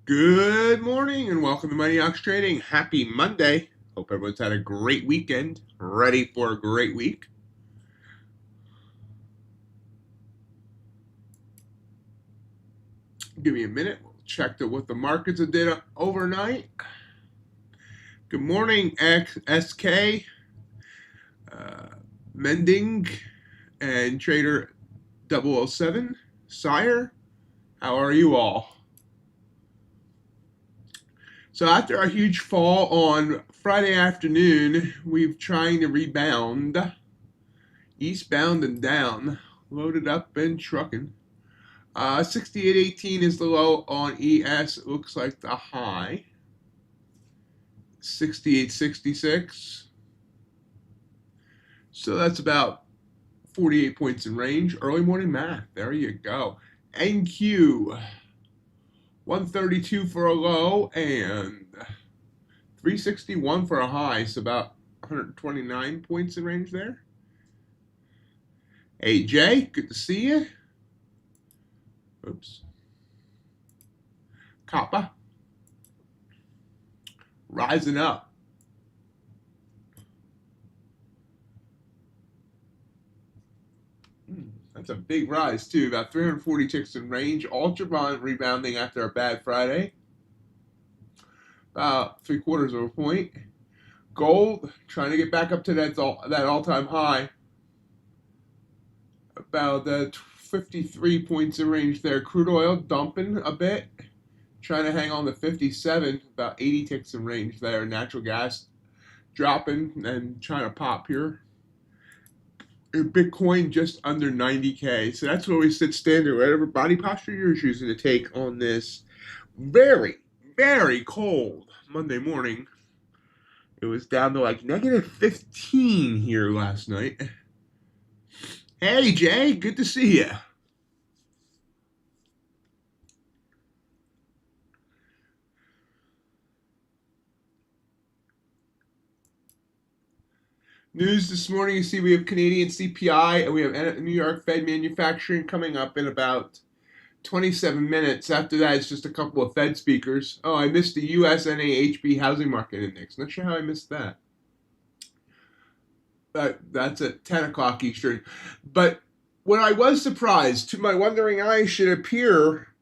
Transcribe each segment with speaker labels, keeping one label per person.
Speaker 1: Good morning and welcome to MightyOxTrading. Happy Monday. Hope everyone's had a great weekend. Ready for a great week. Give me a minute. We'll check what the markets did overnight. Good morning, SK, Mending, and Trader 007. Sire, how are you all? So after a huge fall on Friday afternoon, we're trying to rebound. Eastbound and down. Loaded up and trucking. 68.18 is the low on ES. It looks like the high. 68.66. So that's about 48 points in range. Early morning math. There you go. NQ. 132 for a low and 361 for a high. So about 129 points in range there. Hey, Jay. Good to see you. Oops. Kappa. Rising up. That's a big rise, too. About 340 ticks in range. Ultraviolet rebounding after a bad Friday. About 3/4 of a point. Gold trying to get back up to that all-time high. About 53 points in range there. Crude oil dumping a bit. Trying to hang on to 57. About 80 ticks in range there. Natural gas dropping and trying to pop here. Bitcoin just under 90K. So that's where we sit standard. Whatever body posture you're choosing to take on this very, very cold Monday morning. It was down to like -15 here last night. Hey, Jay, good to see you. News this morning, you see we have Canadian CPI and we have New York Fed manufacturing coming up in about 27 minutes. After that, it's just a couple of Fed speakers. Oh, I missed the US NAHB housing market index. Not sure how I missed that. That's at 10 o'clock Eastern. But what I was surprised, to my wondering eye, should appear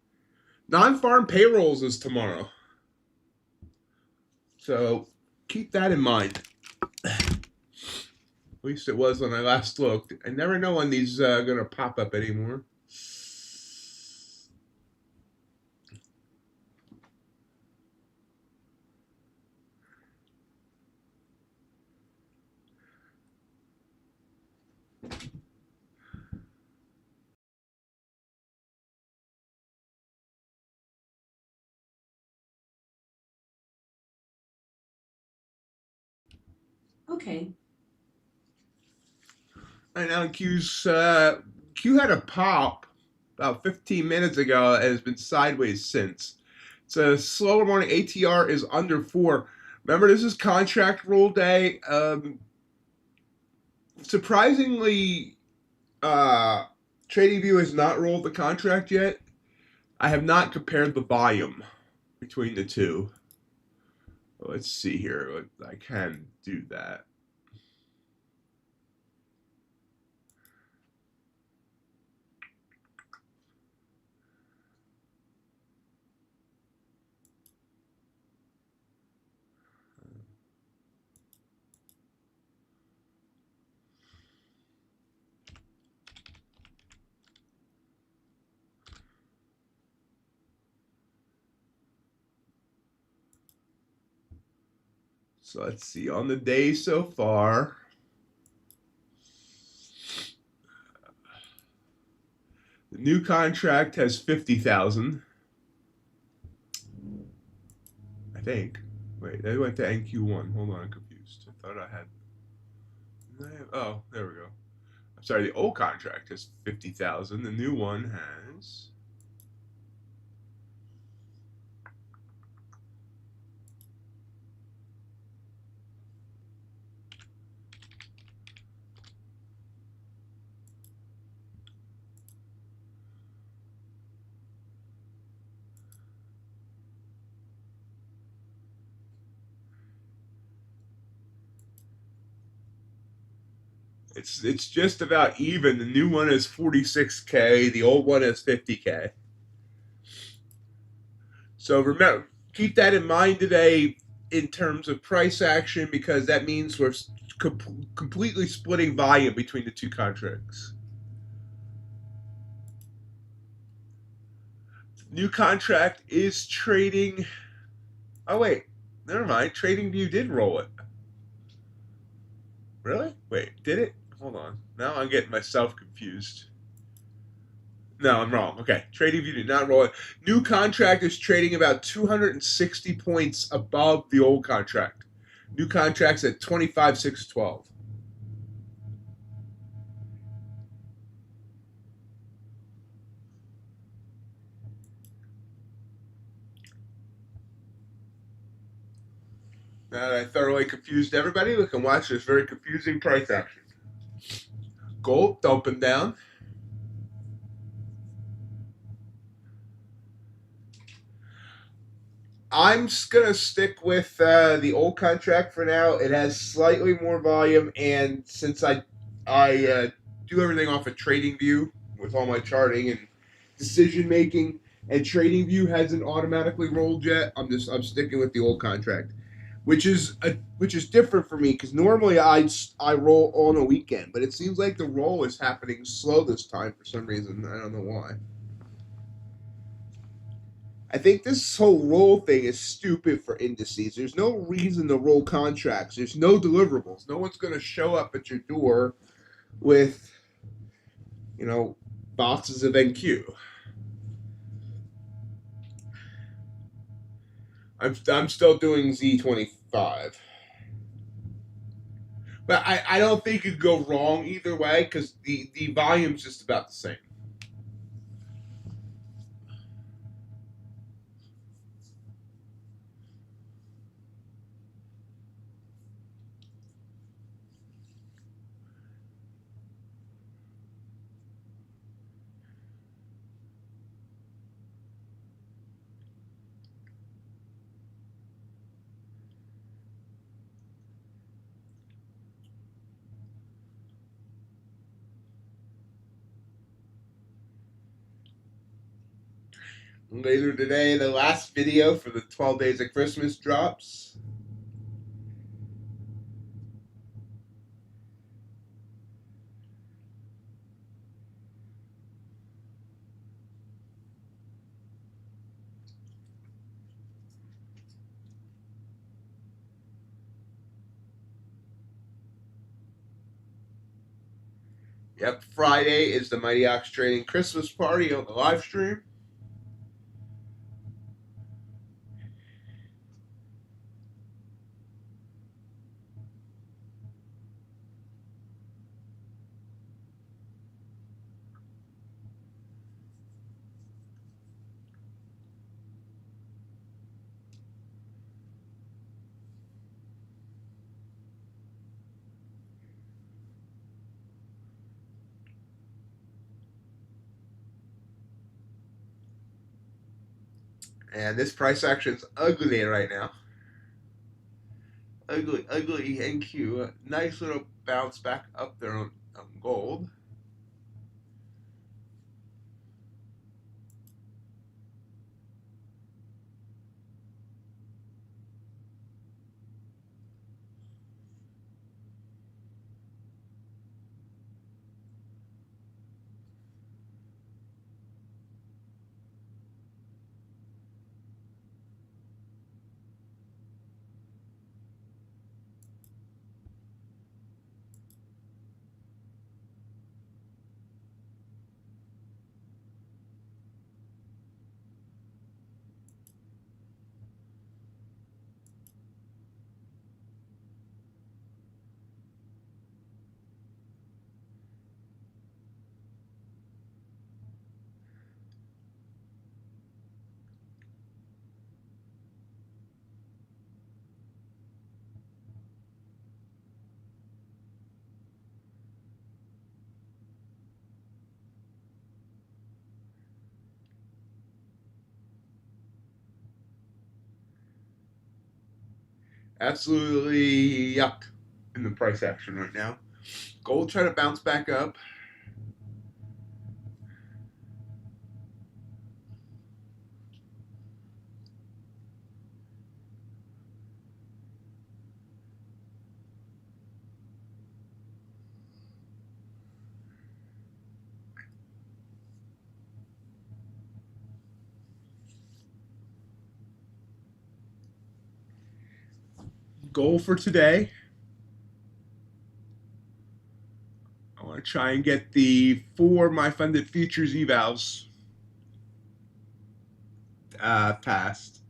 Speaker 1: non-farm payrolls is tomorrow. So keep that in mind. At least it was when I last looked. I never know when these are going to pop up anymore.
Speaker 2: Okay.
Speaker 1: Right now, Q had a pop about 15 minutes ago and has been sideways since. It's a slower morning. ATR is under 4. Remember, this is contract rule day. Surprisingly, TradingView has not rolled the contract yet. I have not compared the volume between the two. Let's see here. I can do that. So let's see. On the day so far, the new contract has 50,000. I think. Wait, they went to NQ1. Hold on, I'm confused. I thought I had. Oh, there we go. I'm sorry, the old contract has 50,000. The new one has. It's just about even. The new one is 46K. The old one is 50K. So remember, keep that in mind today in terms of price action, because that means we're completely splitting volume between the two contracts. New contract is trading. Oh wait, never mind. TradingView did roll it. Really? Wait, did it? Hold on. Now I'm getting myself confused. No, I'm wrong. Okay, TradingView did not roll it. New contract is trading about 260 points above the old contract. New contract's at 25,612. Now that I thoroughly confused everybody, we can watch this very confusing price action. Gold dumping down. I'm just gonna stick with the old contract for now. It has slightly more volume, and since I do everything off of TradingView with all my charting and decision making, and TradingView hasn't automatically rolled yet, I'm sticking with the old contract, which is different for me because normally I roll on a weekend, but it seems like the roll is happening slow this time for some reason. I don't know why. I think this whole roll thing is stupid for indices. There's no reason to roll contracts. There's no deliverables. No one's going to show up at your door with, boxes of NQ. I'm still doing Z25. But I don't think it'd go wrong either way because the volume's just about the same. Later today, the last video for the 12 Days of Christmas drops. Yep, Friday is the MightyOxTrading Christmas party on the live stream. And this price action is ugly right now. Ugly NQ. Nice little bounce back up there on gold. Absolutely yuck in the price action right now. Gold trying to bounce back up. Goal for today. I want to try and get the 4 my funded futures evals passed.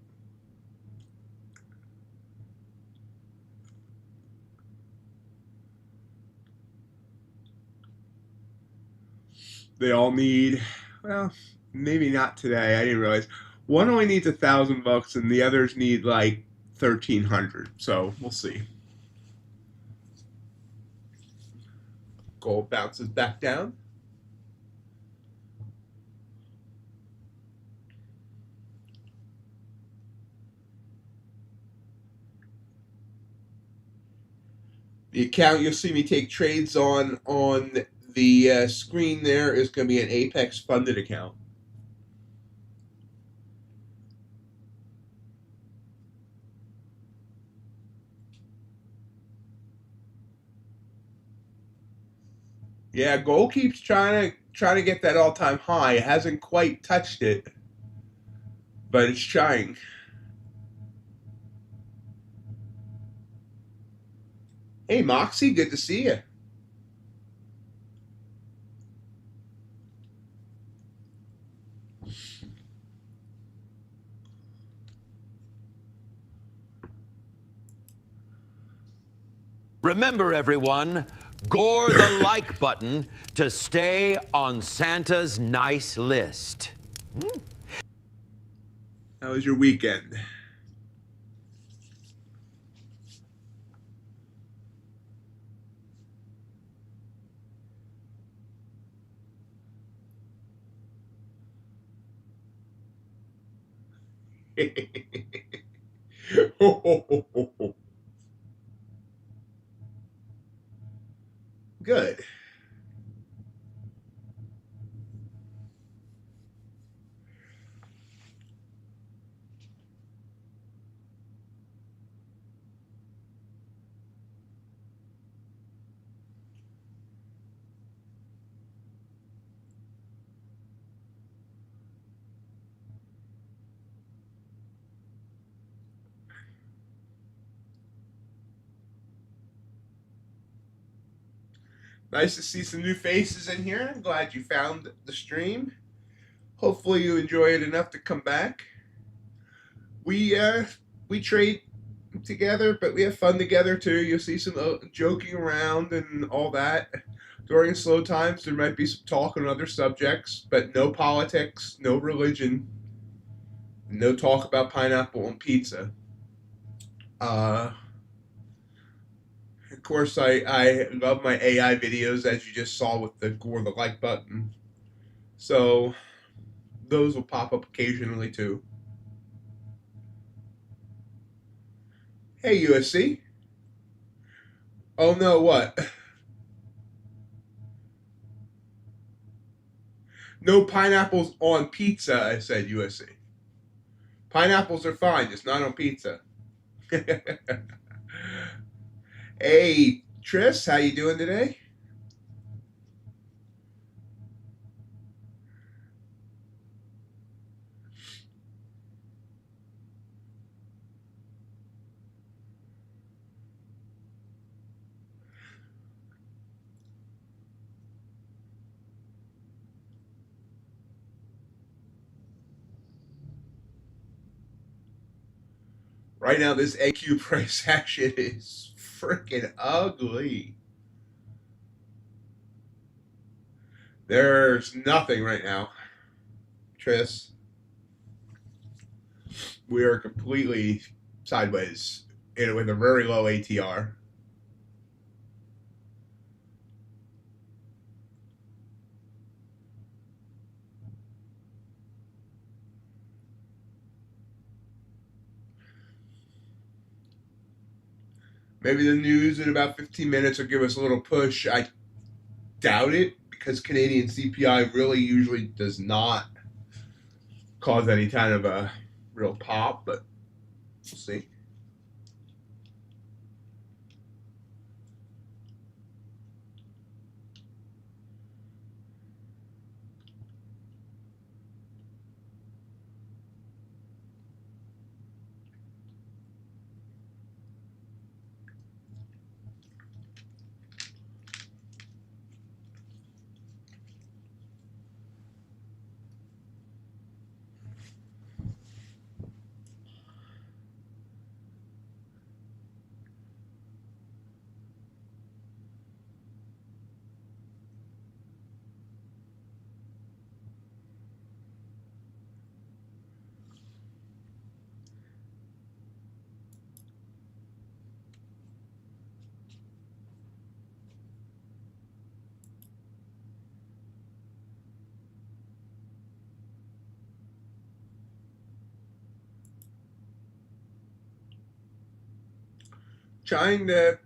Speaker 1: They all need, well, maybe not today. I didn't realize one only needs $1,000 and the others need like 1,300. So we'll see. Gold bounces back down. The account you'll see me take trades on the screen there is going to be an Apex funded account. Yeah, gold keeps trying to get that all-time high. It hasn't quite touched it, but it's trying. Hey, Moxie, good to see you.
Speaker 2: Remember, everyone, gore the like button to stay on Santa's nice list.
Speaker 1: How was your weekend? Good. Nice to see some new faces in here. I'm glad you found the stream. Hopefully you enjoy it enough to come back. We trade together, but we have fun together too. You'll see some joking around and all that. During slow times, there might be some talk on other subjects, but no politics, no religion, no talk about pineapple on pizza. Of course, I love my AI videos, as you just saw with the gore the like button. So those will pop up occasionally too. Hey, USC. Oh no, what? No pineapples on pizza, I said, USC. Pineapples are fine, just not on pizza. Hey, Tris, how you doing today? Right now, this AQ price action is freaking ugly. There's nothing right now, Tris. We are completely sideways with a very low ATR. Maybe the news in about 15 minutes will give us a little push. I doubt it because Canadian CPI really usually does not cause any kind of a real pop, but we'll see.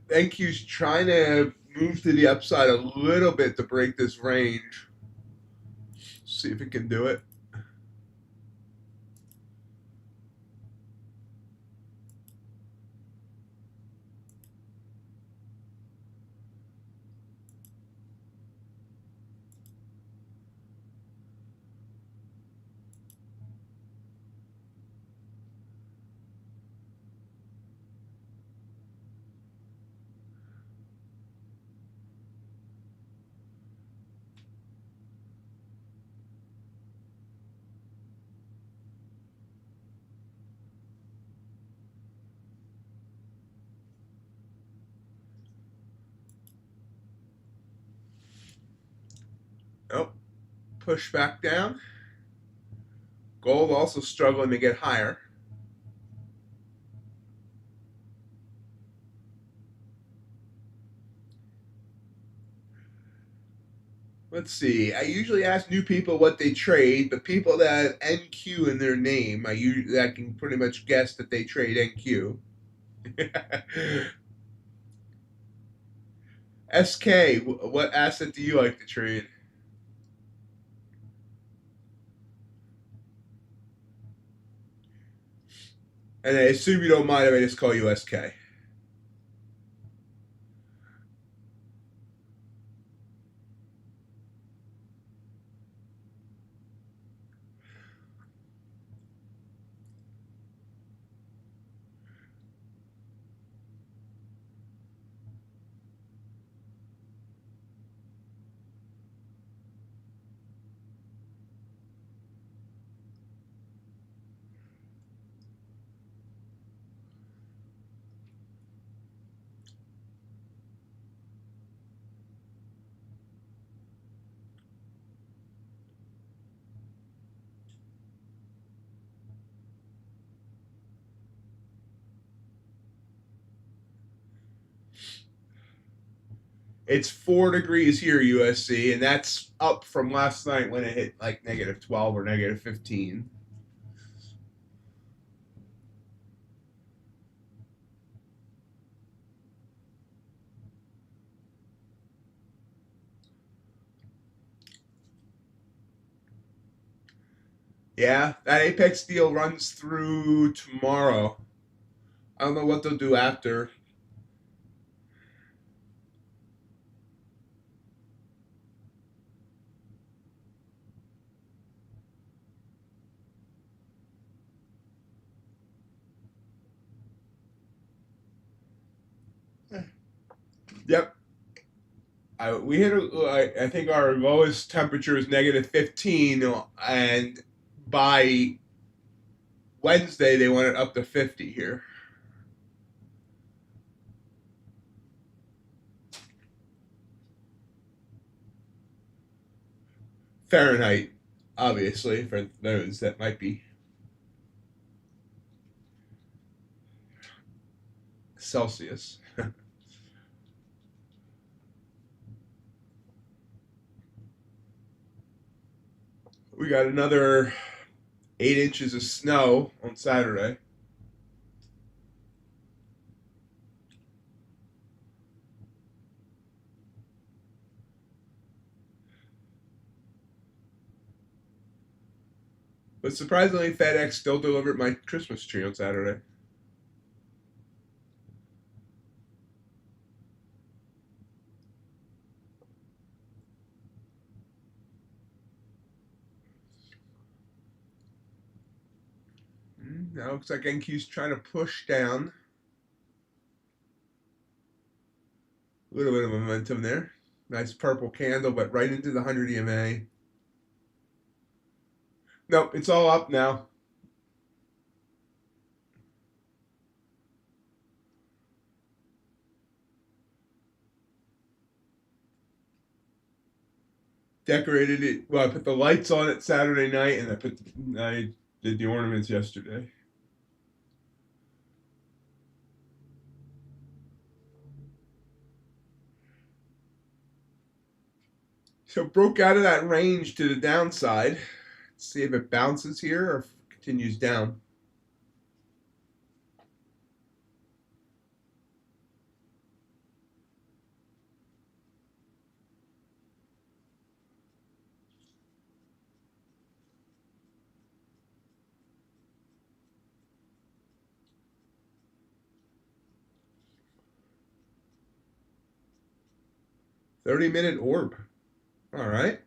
Speaker 1: NQ's trying to move to the upside a little bit to break this range. See if it can do it. Oh, push back down. Gold also struggling to get higher. Let's see. I usually ask new people what they trade, but people that have NQ in their name, I can pretty much guess that they trade NQ. SK, what asset do you like to trade? And I assume you don't mind if I just call you SK. It's 4 degrees here, USC, and that's up from last night when it hit like negative 12 or negative 15. Yeah, that Apex deal runs through tomorrow. I don't know what they'll do after. Yep. We hit, I think our lowest temperature is negative 15, and by Wednesday they went it up to 50 here. Fahrenheit, obviously, for those that might be Celsius. We got another 8 inches of snow on Saturday. But surprisingly, FedEx still delivered my Christmas tree on Saturday. Now it looks like NQ's trying to push down. A little bit of momentum there. Nice purple candle, but right into the 100 EMA. Nope, it's all up now. Decorated it. Well, I put the lights on it Saturday night, and I did the ornaments yesterday. So broke out of that range to the downside. Let's see if it bounces here or continues down. $30-minute orb. All right.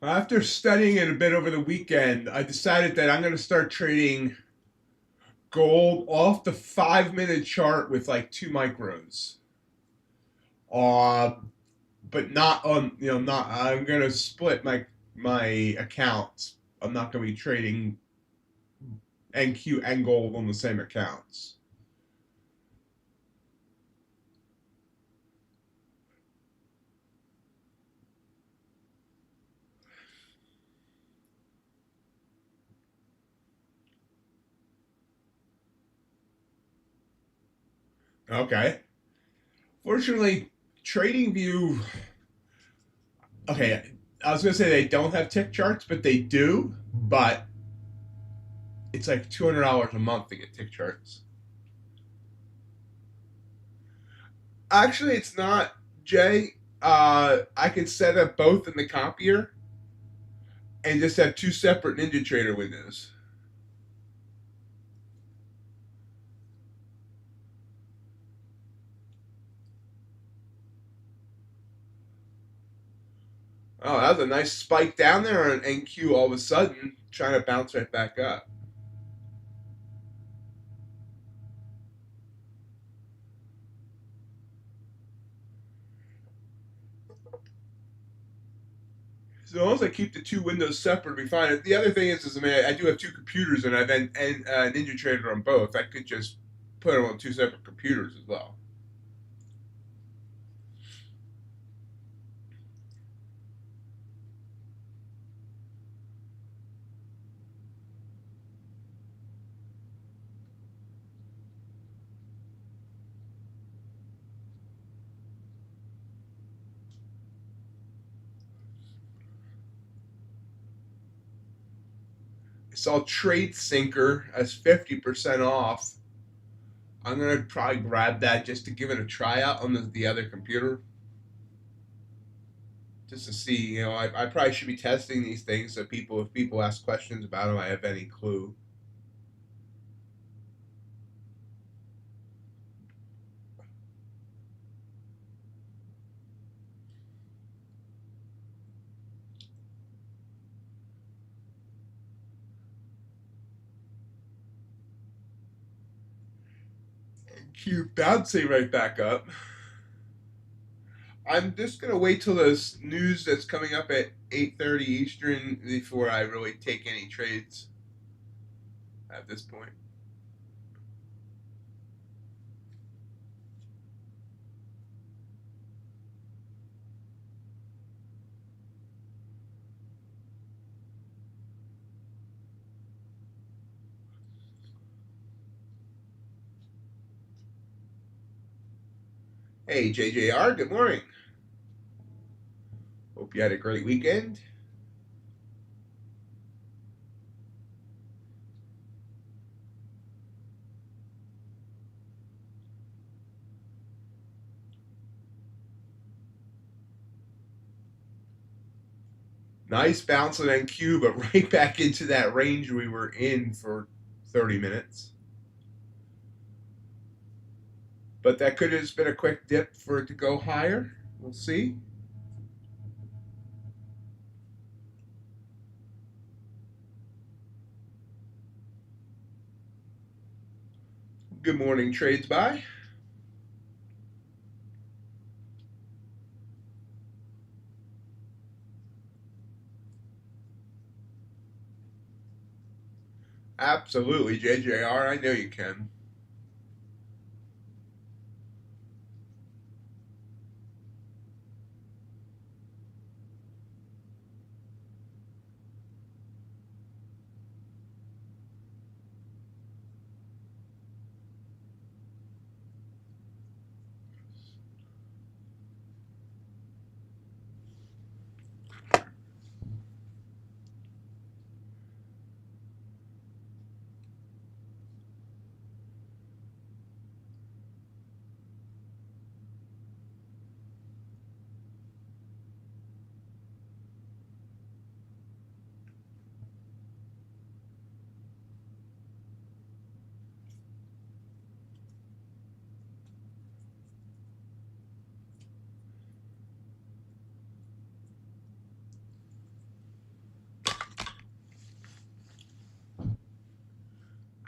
Speaker 1: After studying it a bit over the weekend, I decided that I'm going to start trading gold off the 5-minute chart with like 2 micros. But not on, not, I'm going to split my accounts. I'm not going to be trading NQ and gold on the same accounts. Okay. Fortunately, TradingView. Okay, I was gonna say they don't have tick charts, but they do. But it's like $200 a month to get tick charts. Actually, it's not, Jay. I can set up both in the copier and just have 2 separate NinjaTrader windows. Oh, that was a nice spike down there on NQ all of a sudden, trying to bounce right back up. So as long as I keep the 2 windows separate, it'll be fine. The other thing is I mean, I do have 2 computers, and I've NinjaTrader on both. I could just put them on 2 separate computers as well. I saw Trade Sinker as 50% off. I'm gonna probably grab that just to give it a try out on the other computer, just to see. I probably should be testing these things so if people ask questions about them, I have any clue. Keep bouncing right back up. I'm just gonna wait till this news that's coming up at 8:30 Eastern before I really take any trades at this point. Hey JJR, good morning. Hope you had a great weekend. Nice bounce on NQ, but right back into that range we were in for 30 minutes. But that could have just been a quick dip for it to go higher. We'll see. Good morning, trades buy. Absolutely, JJR. I know you can.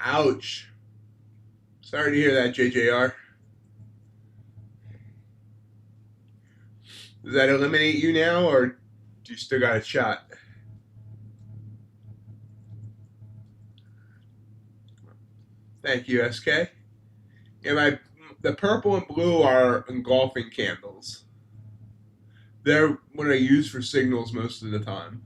Speaker 1: Ouch. Sorry to hear that, JJR. Does that eliminate you now, or do you still got a shot? Thank you, SK. Yeah, the purple and blue are engulfing candles. They're what I use for signals most of the time.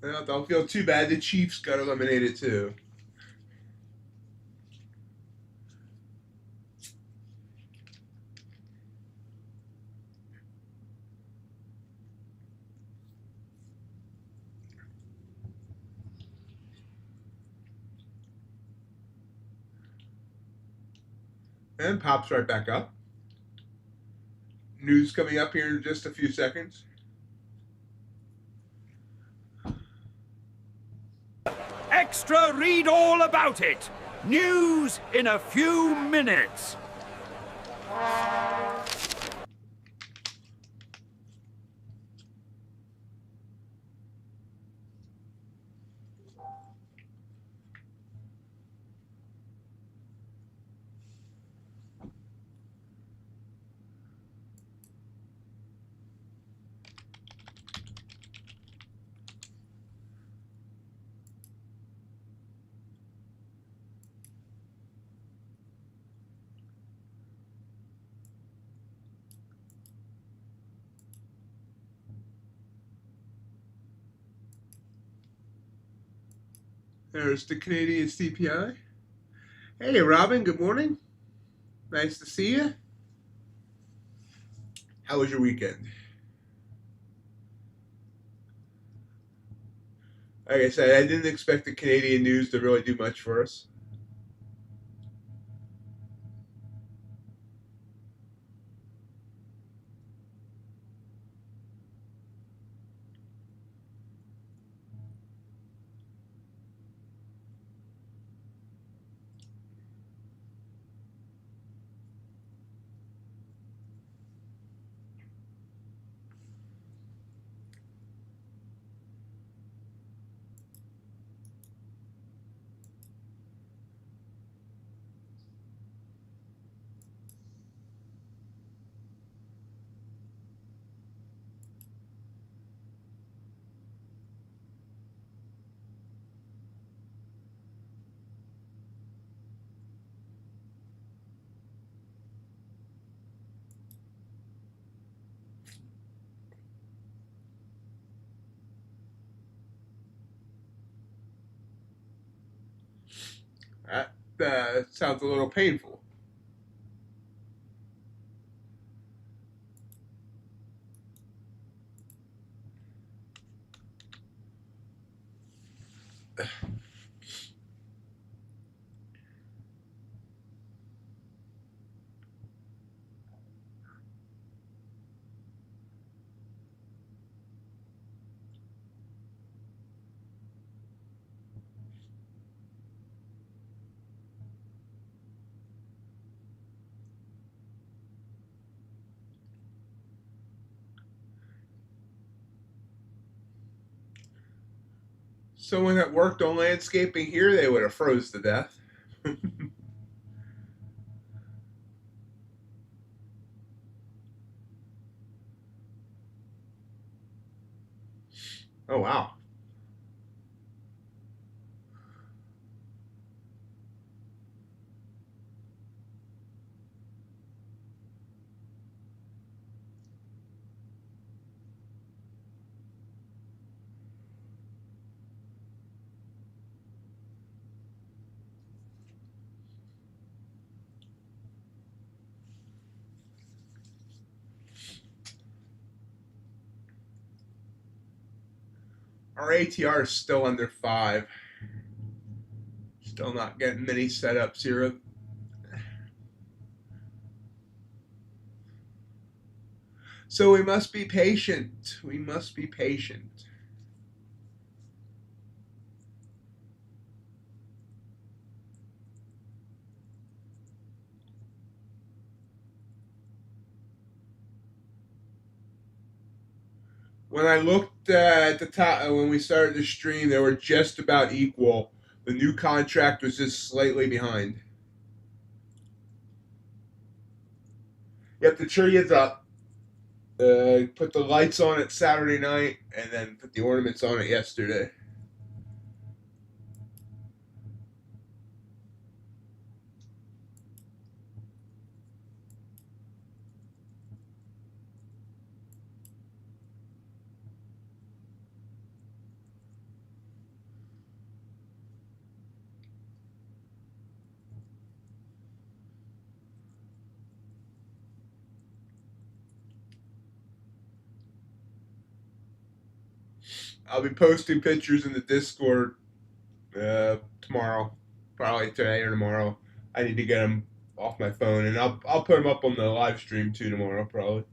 Speaker 1: Well, don't feel too bad. The Chiefs got eliminated too. And pops right back up. News coming up here in just a few seconds.
Speaker 3: Extra read all about it. News in a few minutes.
Speaker 1: There's the Canadian CPI. Hey, Robin, good morning. Nice to see you. How was your weekend? Like I said, I didn't expect the Canadian news to really do much for us. sounds a little painful. Someone that worked on landscaping here, they would have froze to death. Oh, wow. Our ATR is still under 5. Still not getting many setups here. So we must be patient. We must be patient. When I looked at the top, when we started the stream, they were just about equal. The new contract was just slightly behind. Yep, the tree is up. Put the lights on it Saturday night, and then put the ornaments on it yesterday. I'll be posting pictures in the Discord tomorrow, probably today or tomorrow. I need to get them off my phone, and I'll put them up on the live stream too tomorrow, probably.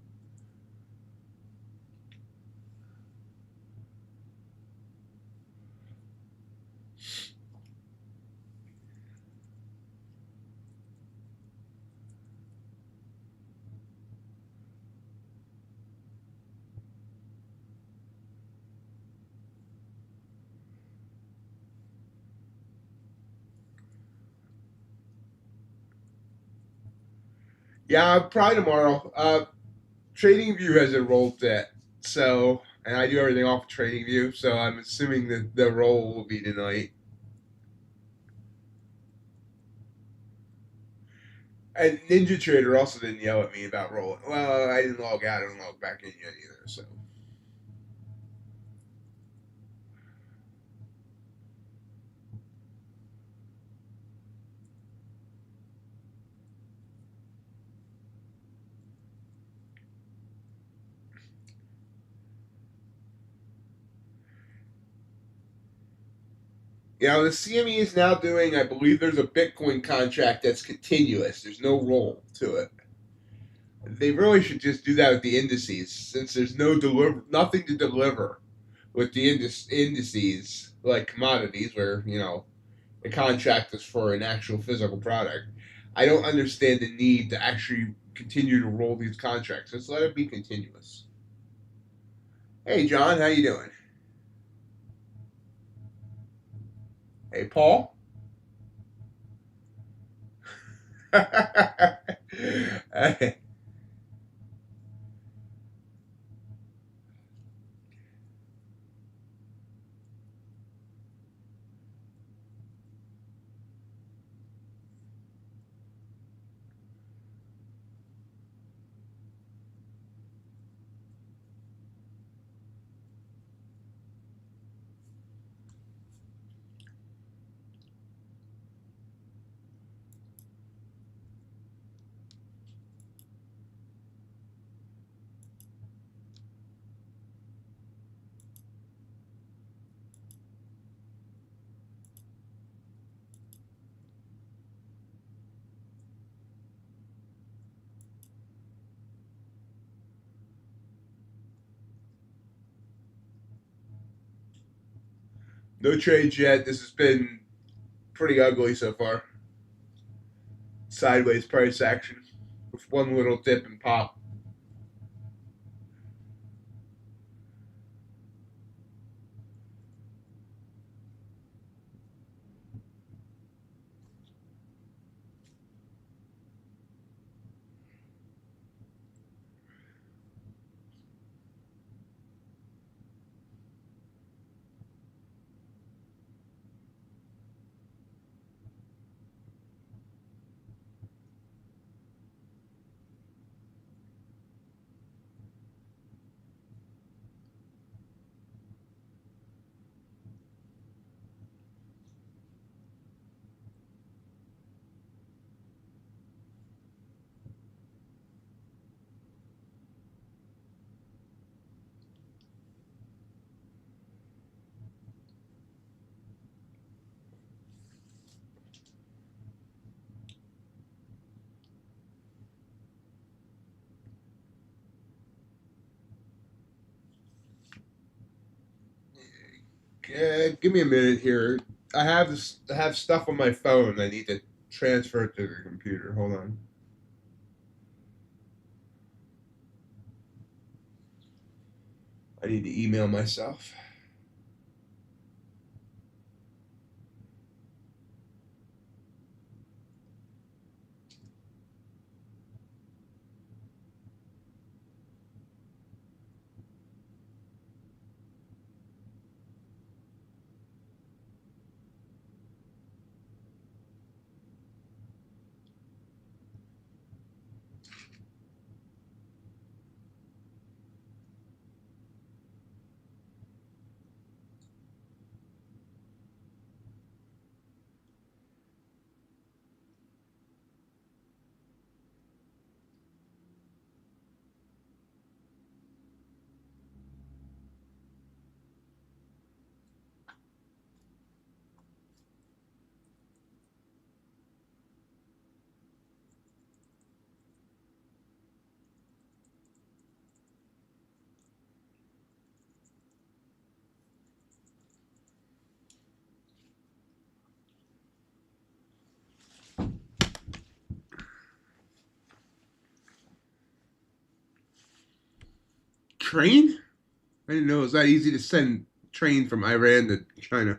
Speaker 1: Yeah, probably tomorrow. TradingView hasn't rolled yet, so and I do everything off of TradingView, so I'm assuming that the roll will be tonight. And NinjaTrader also didn't yell at me about rolling. Well, I didn't log out and log back in yet either, so. Yeah, the CME is now doing, I believe there's a Bitcoin contract that's continuous. There's no roll to it. They really should just do that with the indices, since there's nothing to deliver with the indices, like commodities, where, the contract is for an actual physical product. I don't understand the need to actually continue to roll these contracts. Just let it be continuous. Hey, John, how you doing? Hey, Paul. No trades yet. This has been pretty ugly so far. Sideways price action with one little dip and pop. Give me a minute here. I have stuff on my phone. I need to transfer it to the computer. Hold on. I need to email myself. Train? I didn't know it was that easy to send train from Iran to China.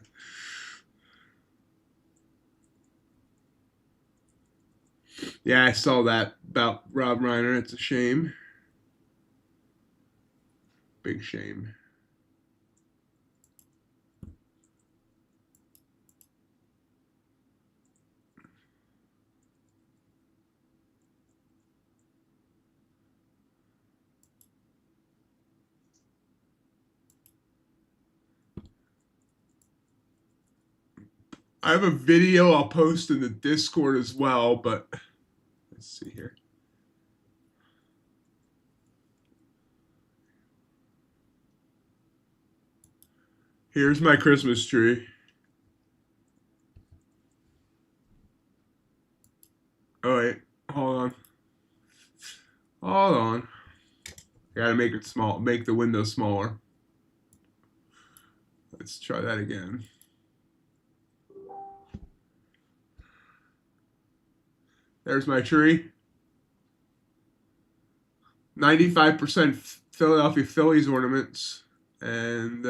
Speaker 1: Yeah, I saw that about Rob Reiner. It's a shame. Big shame. I have a video I'll post in the Discord as well, but let's see here. Here's my Christmas tree. Oh wait, hold on. Hold on. Gotta make it small, make the window smaller. Let's try that again. There's my tree. 95% Philadelphia Phillies ornaments. And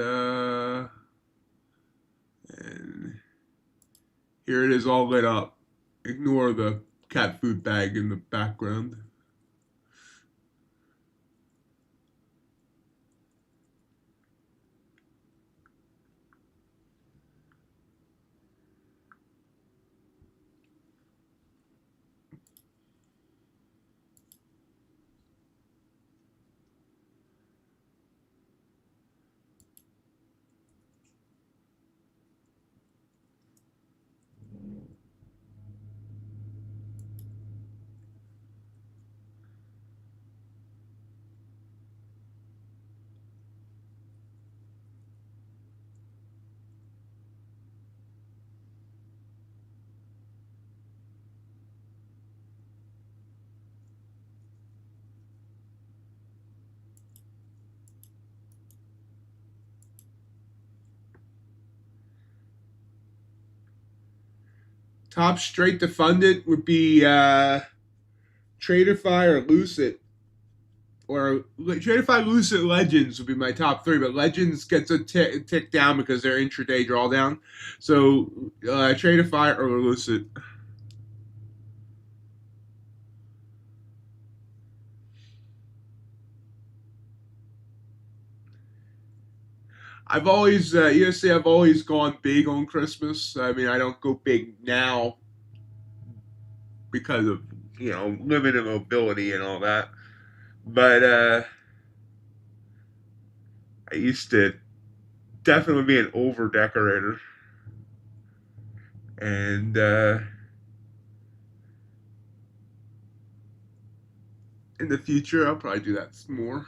Speaker 1: here it is all lit up. Ignore the cat food bag in the background. Top straight to fund it would be TraderFi or Lucid. Or TraderFi, Lucid, Legends would be my top three, but Legends gets a tick down because they're intraday drawdown. So TraderFi or Lucid. I've always, I've always gone big on Christmas. I mean, I don't go big now because of, limited mobility and all that. But I used to definitely be an over decorator. And in the future, I'll probably do that more.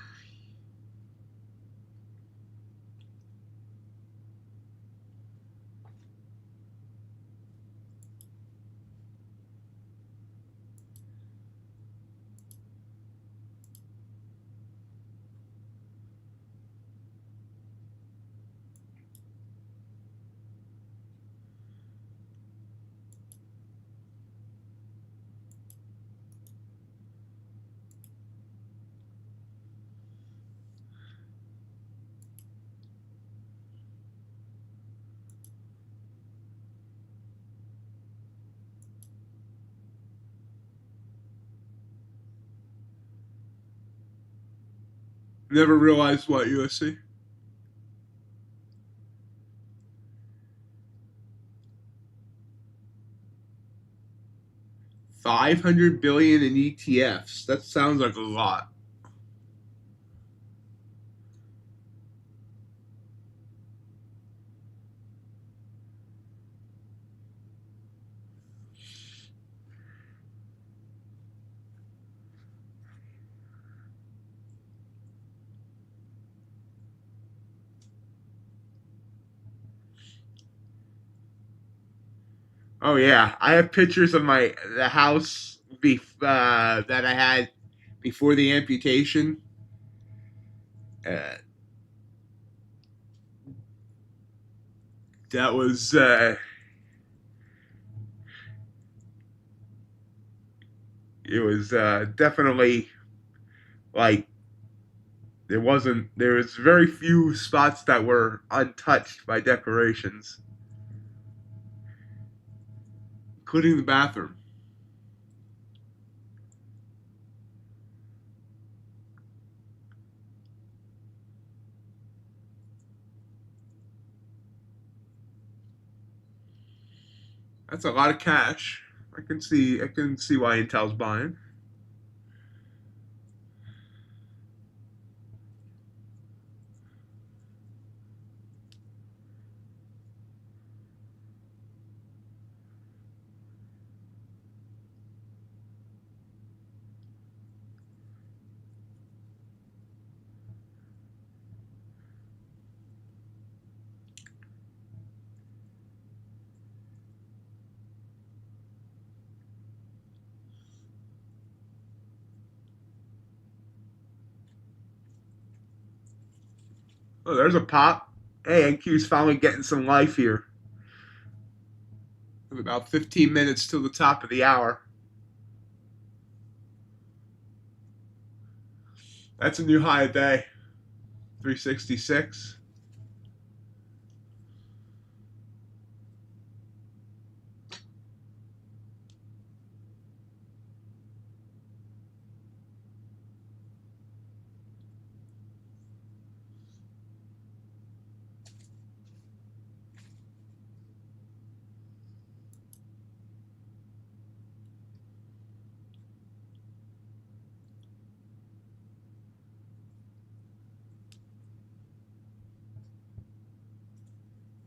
Speaker 1: Never realized what USC. $500 billion in ETFs. That sounds like a lot. Oh yeah, I have pictures of the house that I had before the amputation. That was it was definitely like there was very few spots that were untouched by decorations, including the bathroom. That's a lot of cash. I can see why Intel's buying. Oh, there's a pop. Hey, NQ's finally getting some life here. With about 15 minutes till the top of the hour. That's a new high a day. 366.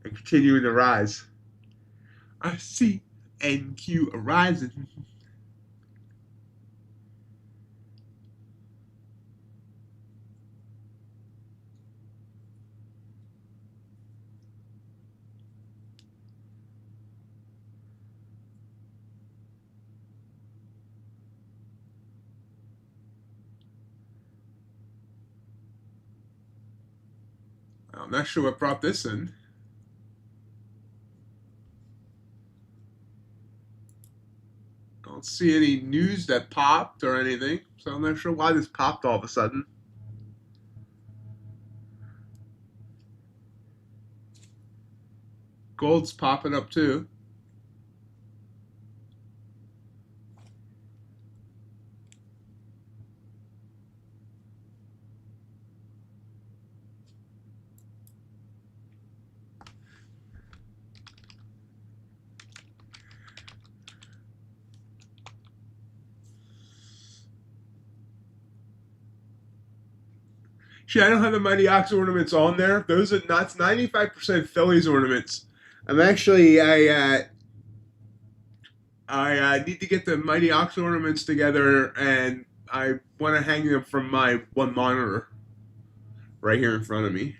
Speaker 1: And continuing to rise. I see NQ rising. I'm not sure what brought this in. Don't see any news that popped or anything, so I'm not sure why this popped all of a sudden. Gold's popping up too. See, I don't have the Mighty Ox ornaments on there. Those are not 95% Phillies ornaments. I'm actually I need to get the Mighty Ox ornaments together, and I want to hang them from my one monitor right here in front of me.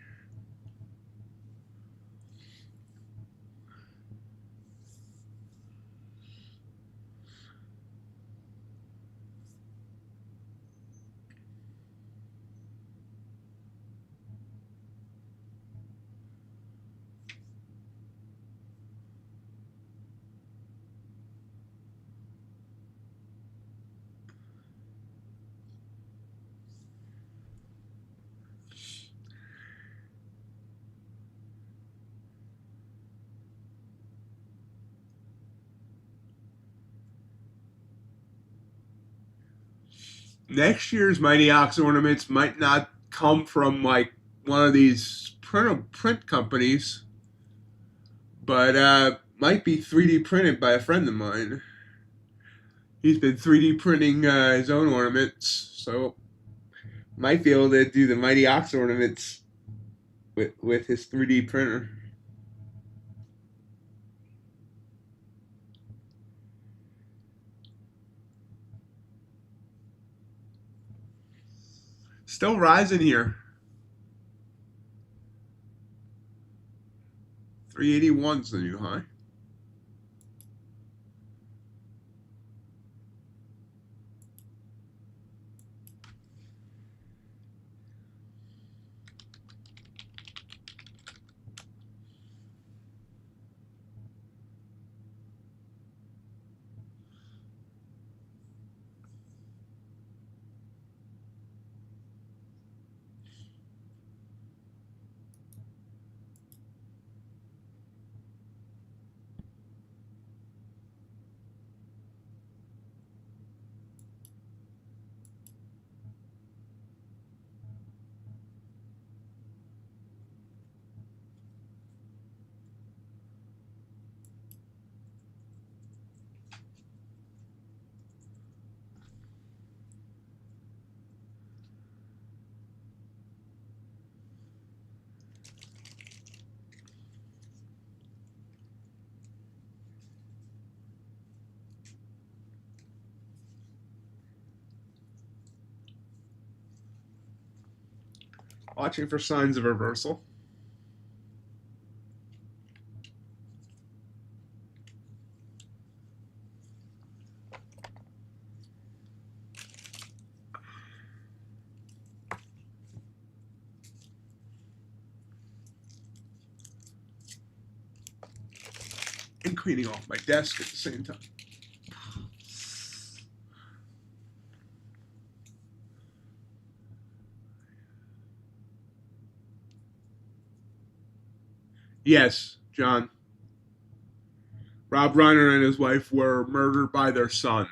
Speaker 1: Next year's Mighty Ox ornaments might not come from like one of these print companies, but might be 3D printed by a friend of mine. He's been 3D printing his own ornaments, so might be able to do the Mighty Ox ornaments with his 3D printer. Still rising here. 381's the new high. Watching for signs of reversal. And cleaning off my desk at the same time. Yes, John. Rob Reiner and his wife were murdered by their son.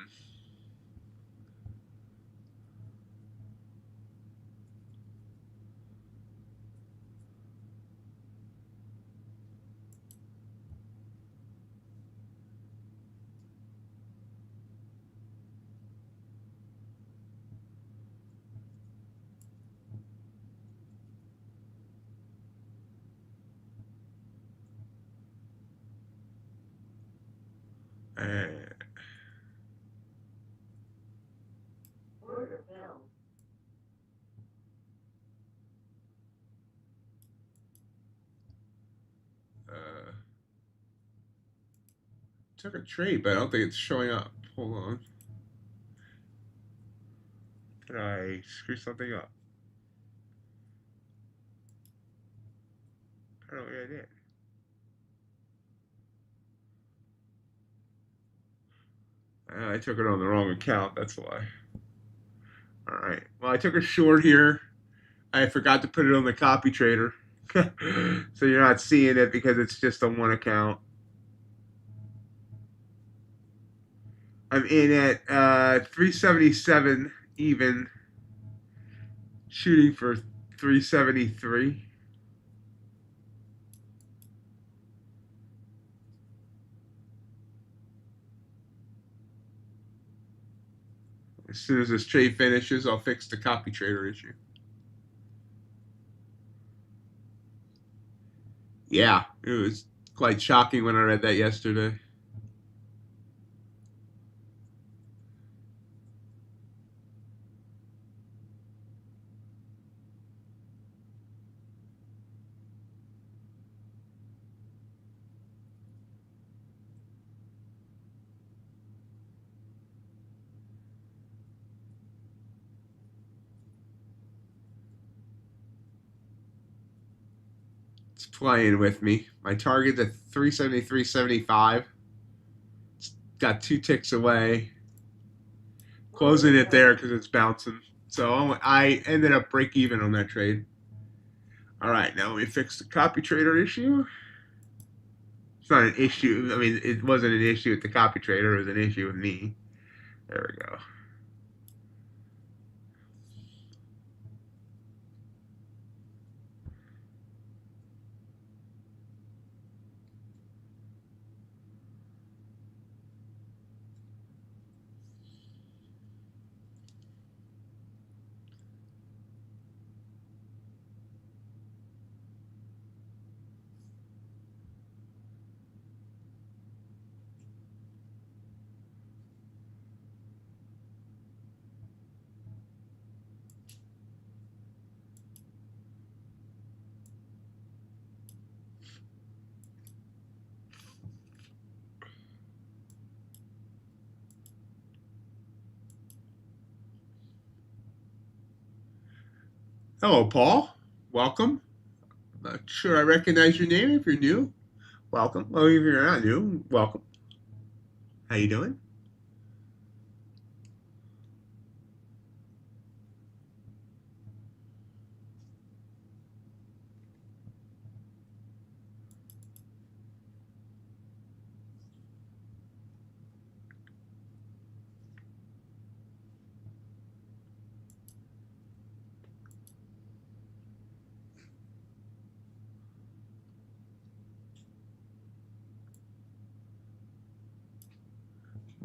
Speaker 1: Took a trade, but I don't think it's showing up. Hold on. Did I screw something up? Apparently I did. I took it on the wrong account, that's why. All right. Well, I took a short here. I forgot to put it on the copy trader. So you're not seeing it because it's just on one account. I'm in at 377 even, shooting for 373. As soon as this trade finishes, I'll fix the copy trader issue. Yeah, it was quite shocking when I read that yesterday. It's playing with me. My target's at 373.75. It's got 2 ticks away. Closing it there because it's bouncing. So I ended up break even on that trade. All right, now we fix the copy trader issue. It's not an issue. I mean, it wasn't an issue with the copy trader. It was an issue with me. There we go. Hello, Paul. Welcome. Not sure I recognize your name. If you're new, welcome. Well, if you're not new, welcome. How you doing?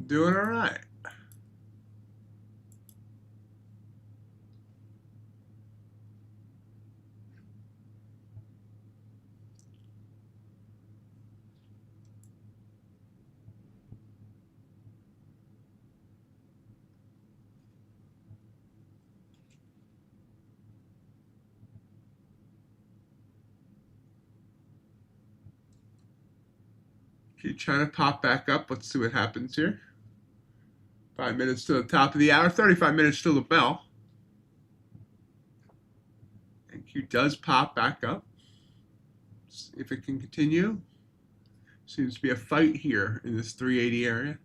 Speaker 1: Doing all right. Keep trying to pop back up. Let's see what happens here. 5 minutes to the top of the hour. 35 minutes till the bell. And Q does pop back up. See if it can continue. Seems to be a fight here in this 380 area.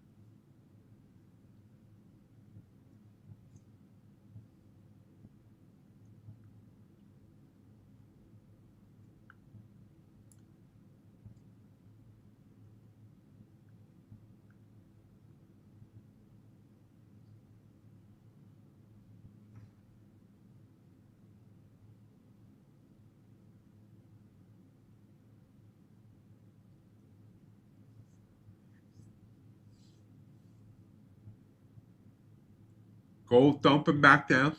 Speaker 1: Gold dumping back down.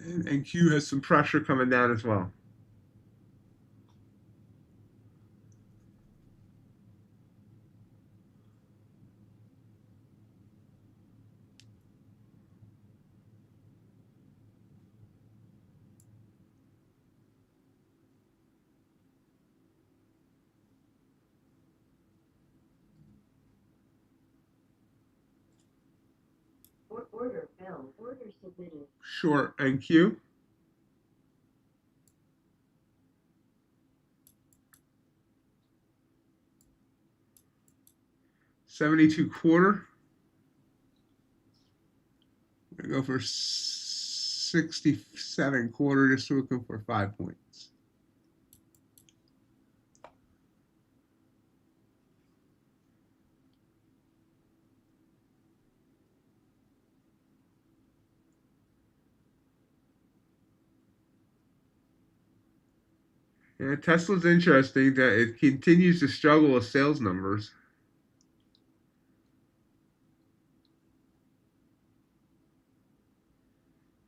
Speaker 1: And Q has some pressure coming down as well.
Speaker 4: Order filled. Order submitted.
Speaker 1: Short NQ. $72 quarter. I'm gonna go for 67 quarter, just looking for 5 points. Yeah, Tesla's interesting that it continues to struggle with sales numbers.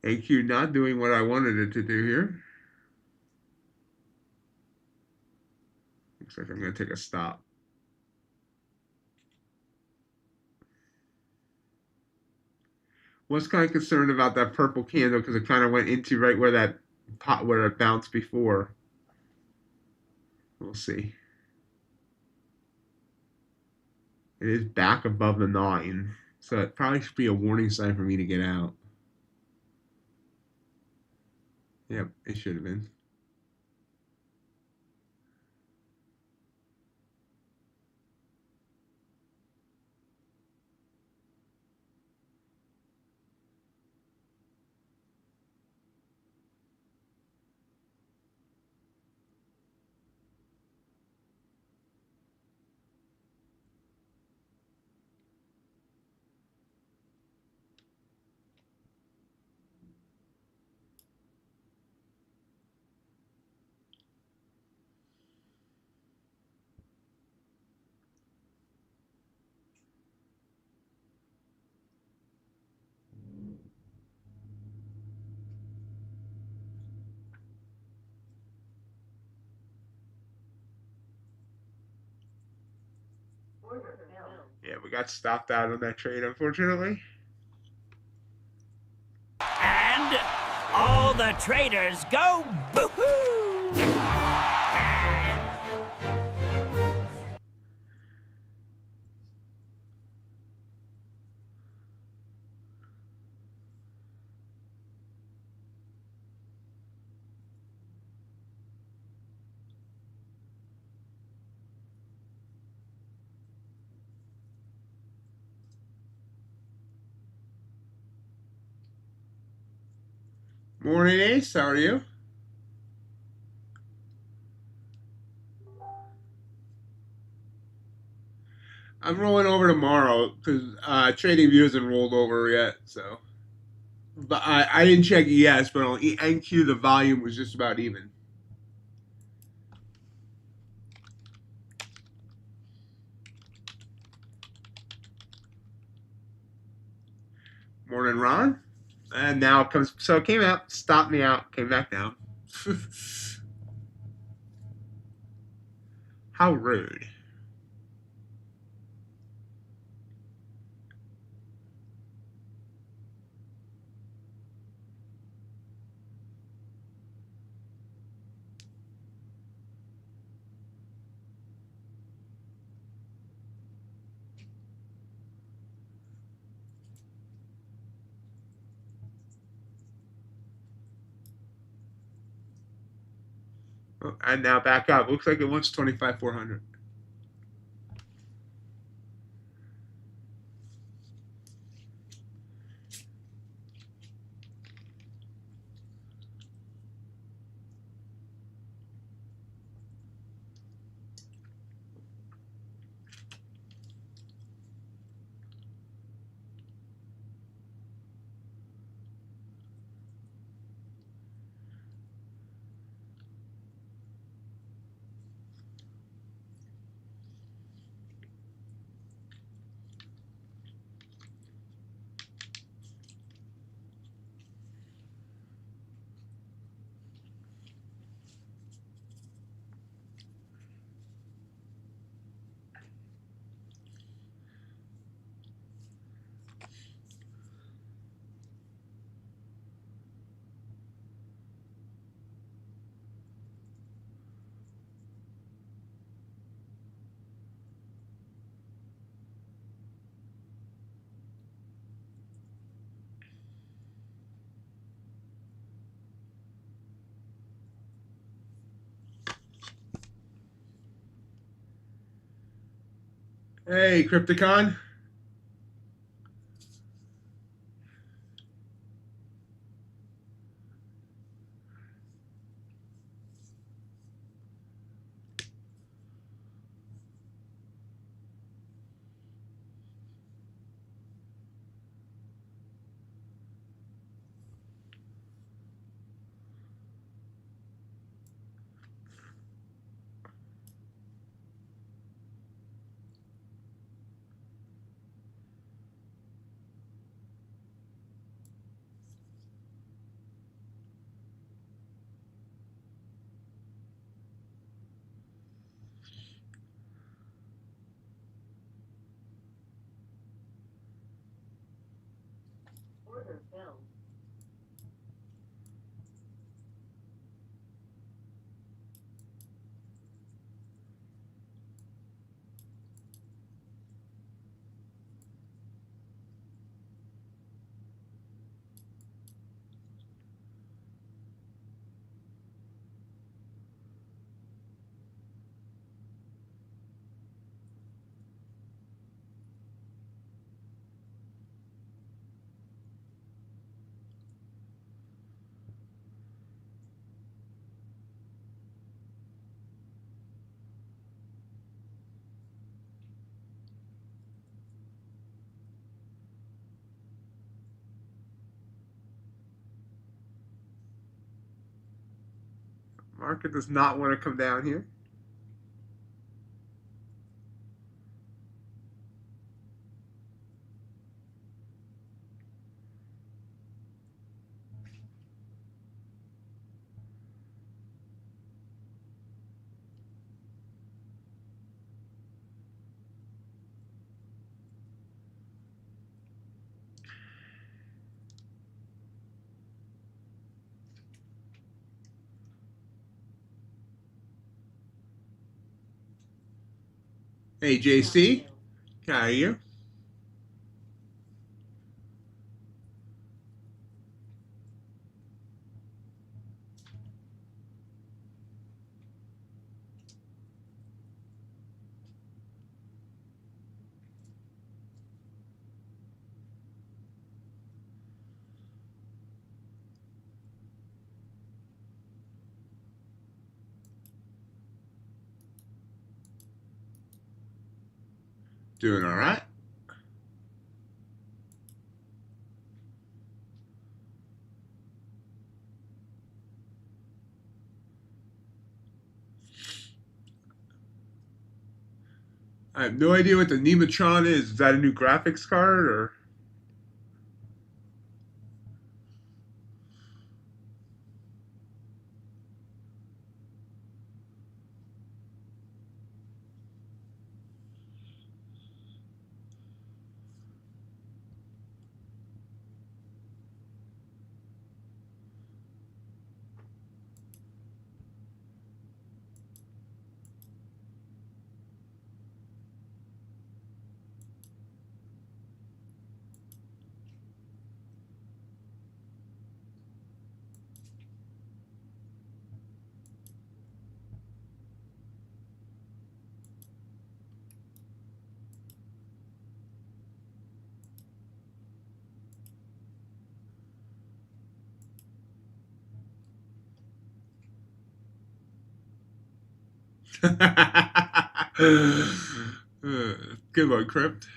Speaker 1: AQ not doing what I wanted it to do here. Looks like I'm going to take a stop. Was kind of concerned about that purple candle because it kind of went into right where that pot where it bounced before. We'll see. It is back above the 9, so it probably should be a warning sign for me to get out. Yep, it should have been.
Speaker 4: Order filled.
Speaker 1: Yeah, we got stopped out on that trade, unfortunately.
Speaker 3: And all the traders go boo-hoo!
Speaker 1: Morning, Ace. How are you? I'm rolling over tomorrow because TradingView hasn't rolled over yet. So, but I didn't check ES, but on NQ the volume was just about even. Morning, Ron. And now it comes. So it came out, stopped me out, came back down. How rude. Oh, and now back up. Looks like it wants 25,400. Hey, Crypticon.
Speaker 4: Order filled.
Speaker 1: Market does not want to come down here. Hey, JC. How are you? Doing all right. I have no idea what the Nematron is. Is that a new graphics card or? Good one, Crypt.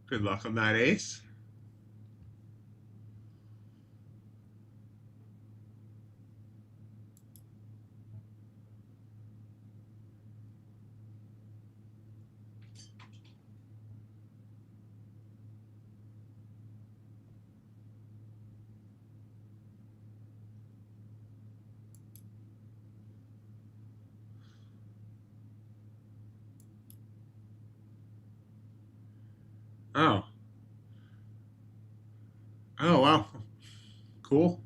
Speaker 1: Good luck on that ace. Oh. Oh, wow. Cool.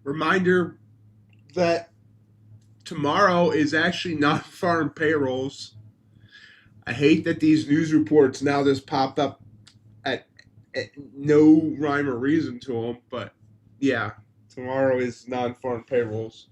Speaker 1: Reminder that tomorrow is actually non-farm payrolls. I hate that these news reports now just popped up at no rhyme or reason to them, but yeah, tomorrow is non-farm payrolls.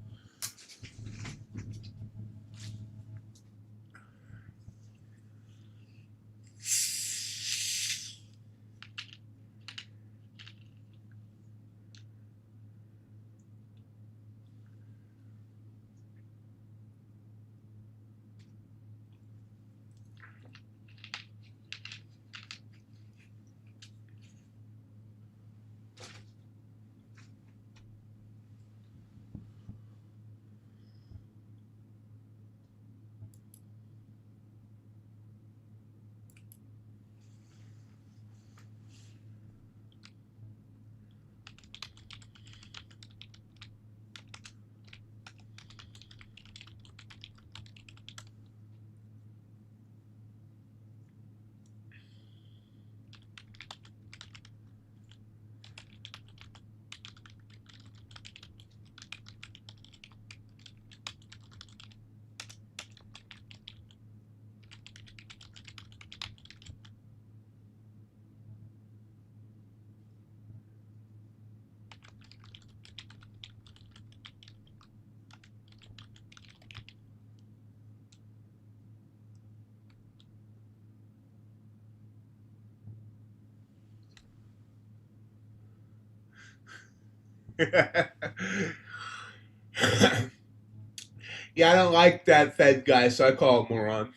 Speaker 1: Yeah, I don't like that Fed guy, so I call him moron.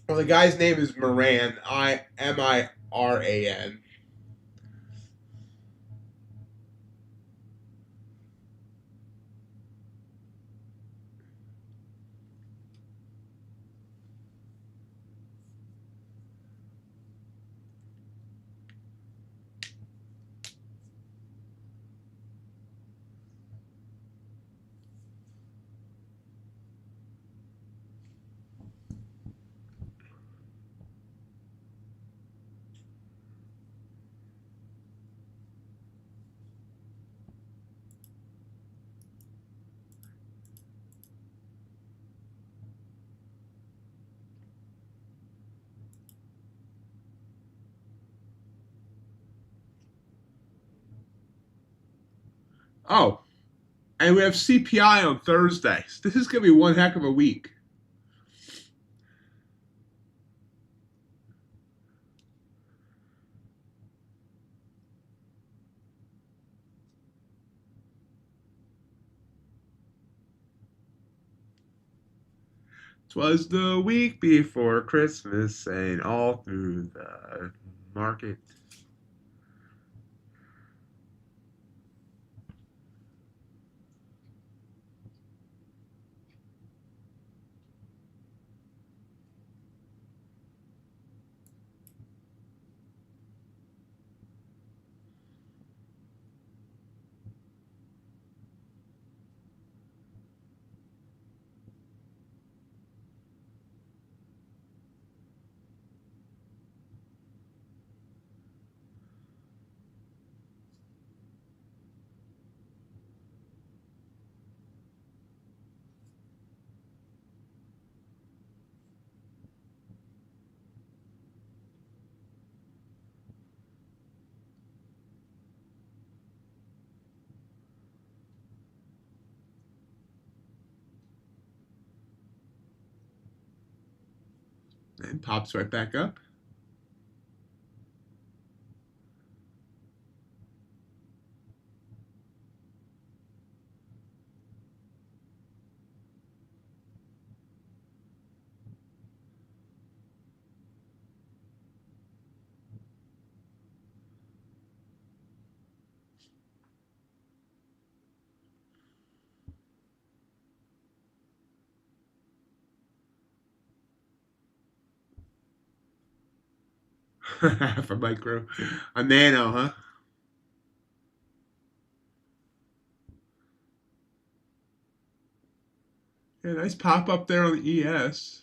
Speaker 1: Well, the guy's name is Moran. Miran. Oh, and we have CPI on Thursday. This is going to be one heck of a week. 'Twas the week before Christmas and all through the market. And pops right back up. For micro. A nano, huh? Yeah, nice pop up there on the ES.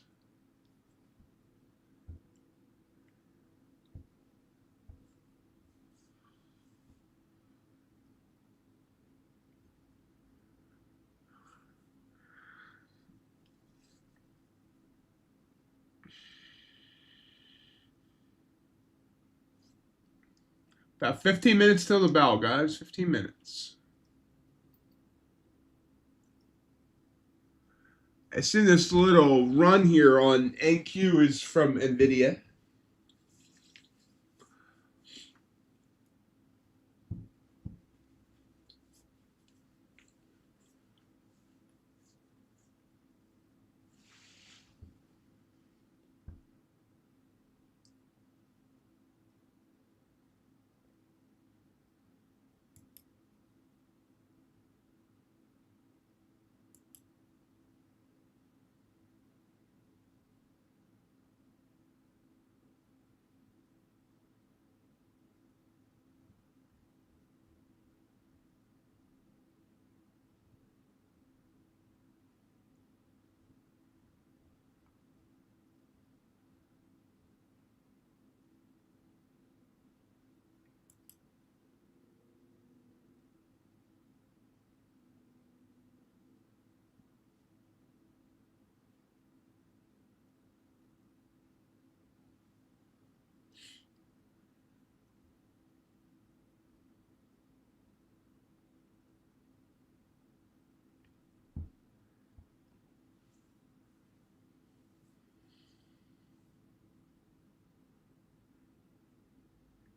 Speaker 1: About 15 minutes till the bell, guys. 15 minutes. I see this little run here on NQ is from NVIDIA.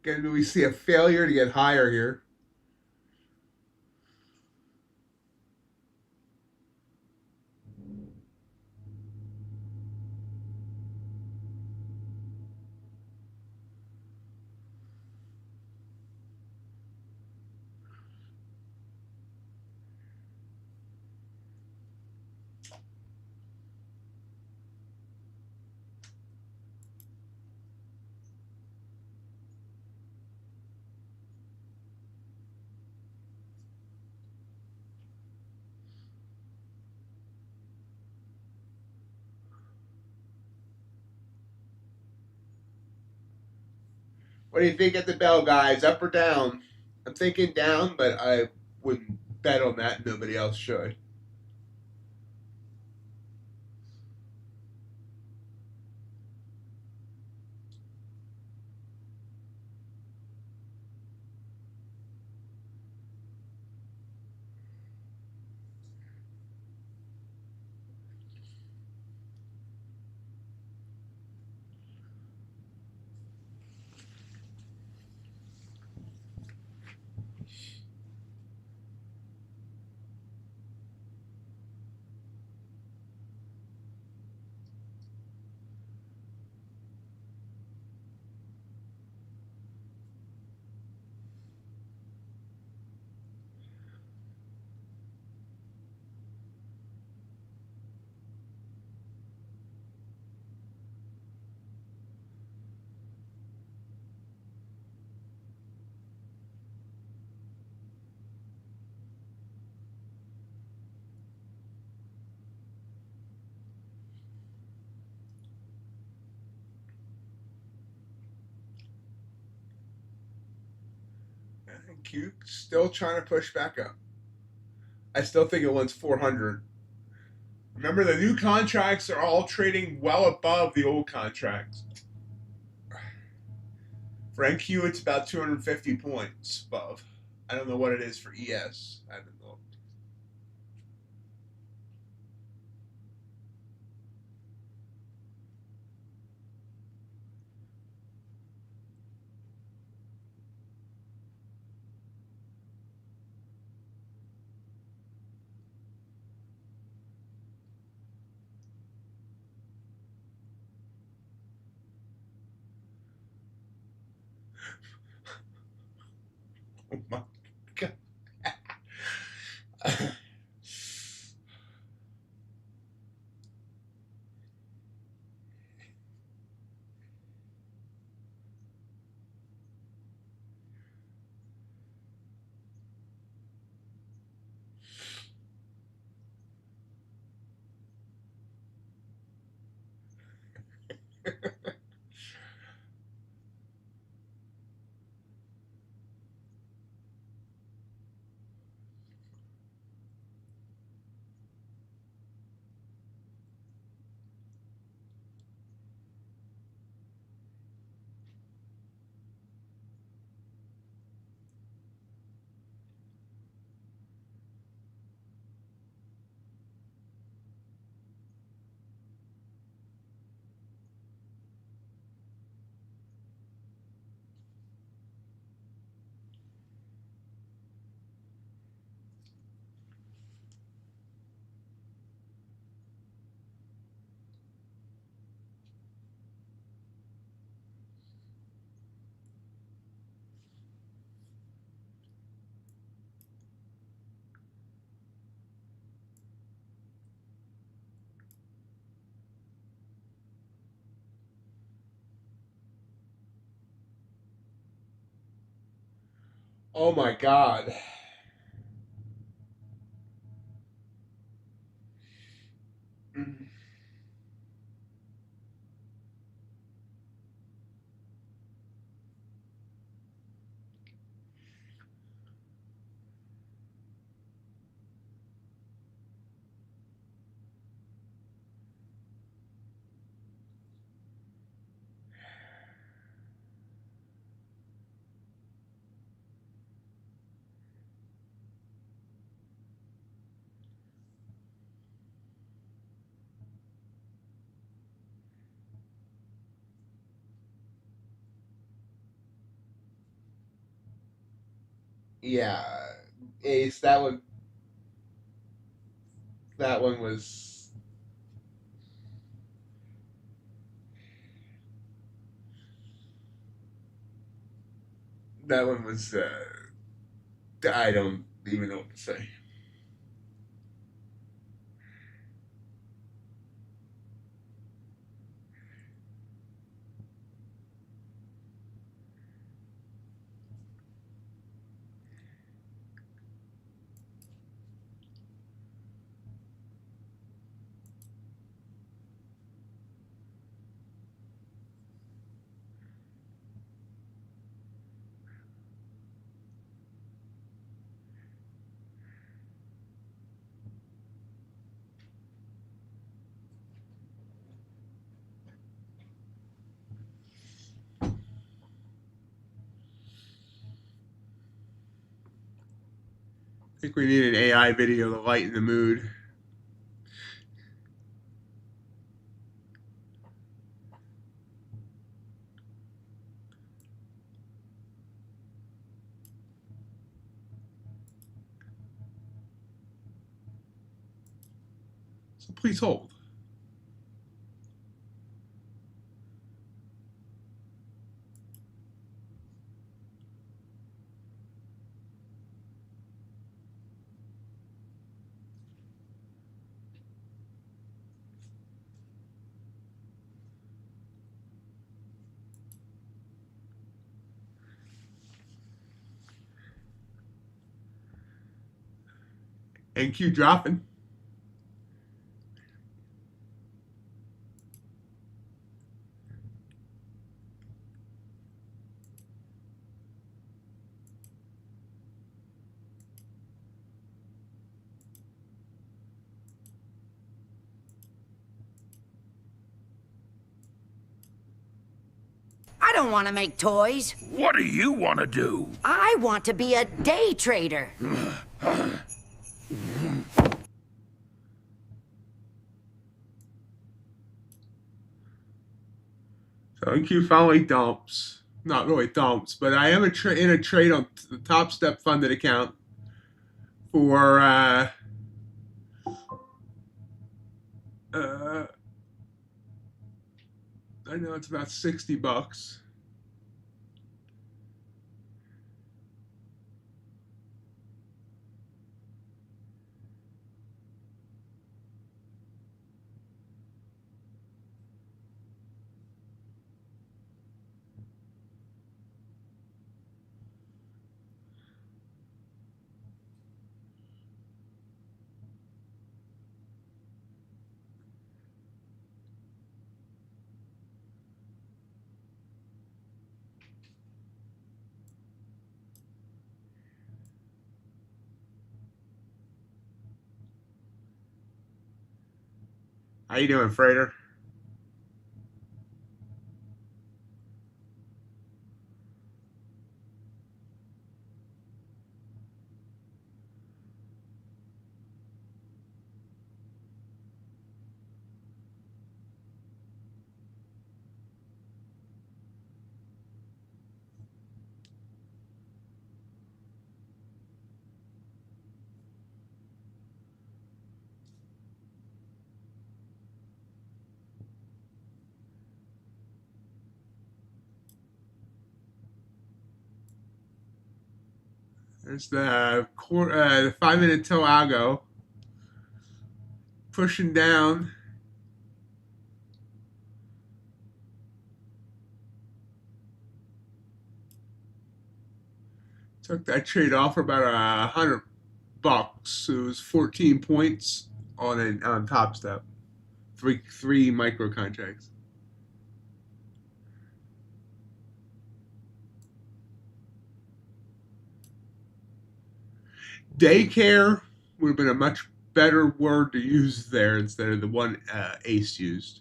Speaker 1: Again, we see a failure to get higher here. What do you think at the bell, guys? Up or down? I'm thinking down, but I wouldn't bet on that. Nobody else should. Q still trying to push back up. I still think it wants 400. Remember, the new contracts are all trading well above the old contracts. For NQ, it's about 250 points above. I don't know what it is for ES. I haven't looked. Oh my God. Oh my God. Yeah, Ace. That one was. That one was. I don't even know what to say. I think we need an AI video to lighten the mood. So please hold. NQ dropping.
Speaker 5: don't want to make toys.
Speaker 3: What do you want to do?
Speaker 5: I want to be a day trader.
Speaker 1: So NQ finally dumps. Not really dumps, but I am in a trade on the topstep funded account for I know it's about $60. How you doing, Freighter? There's the 5-minute Toago pushing down. Took that trade off for about $100. It was 14 points on Top Step. Three micro contracts. Daycare would have been a much better word to use there instead of the one Ace used.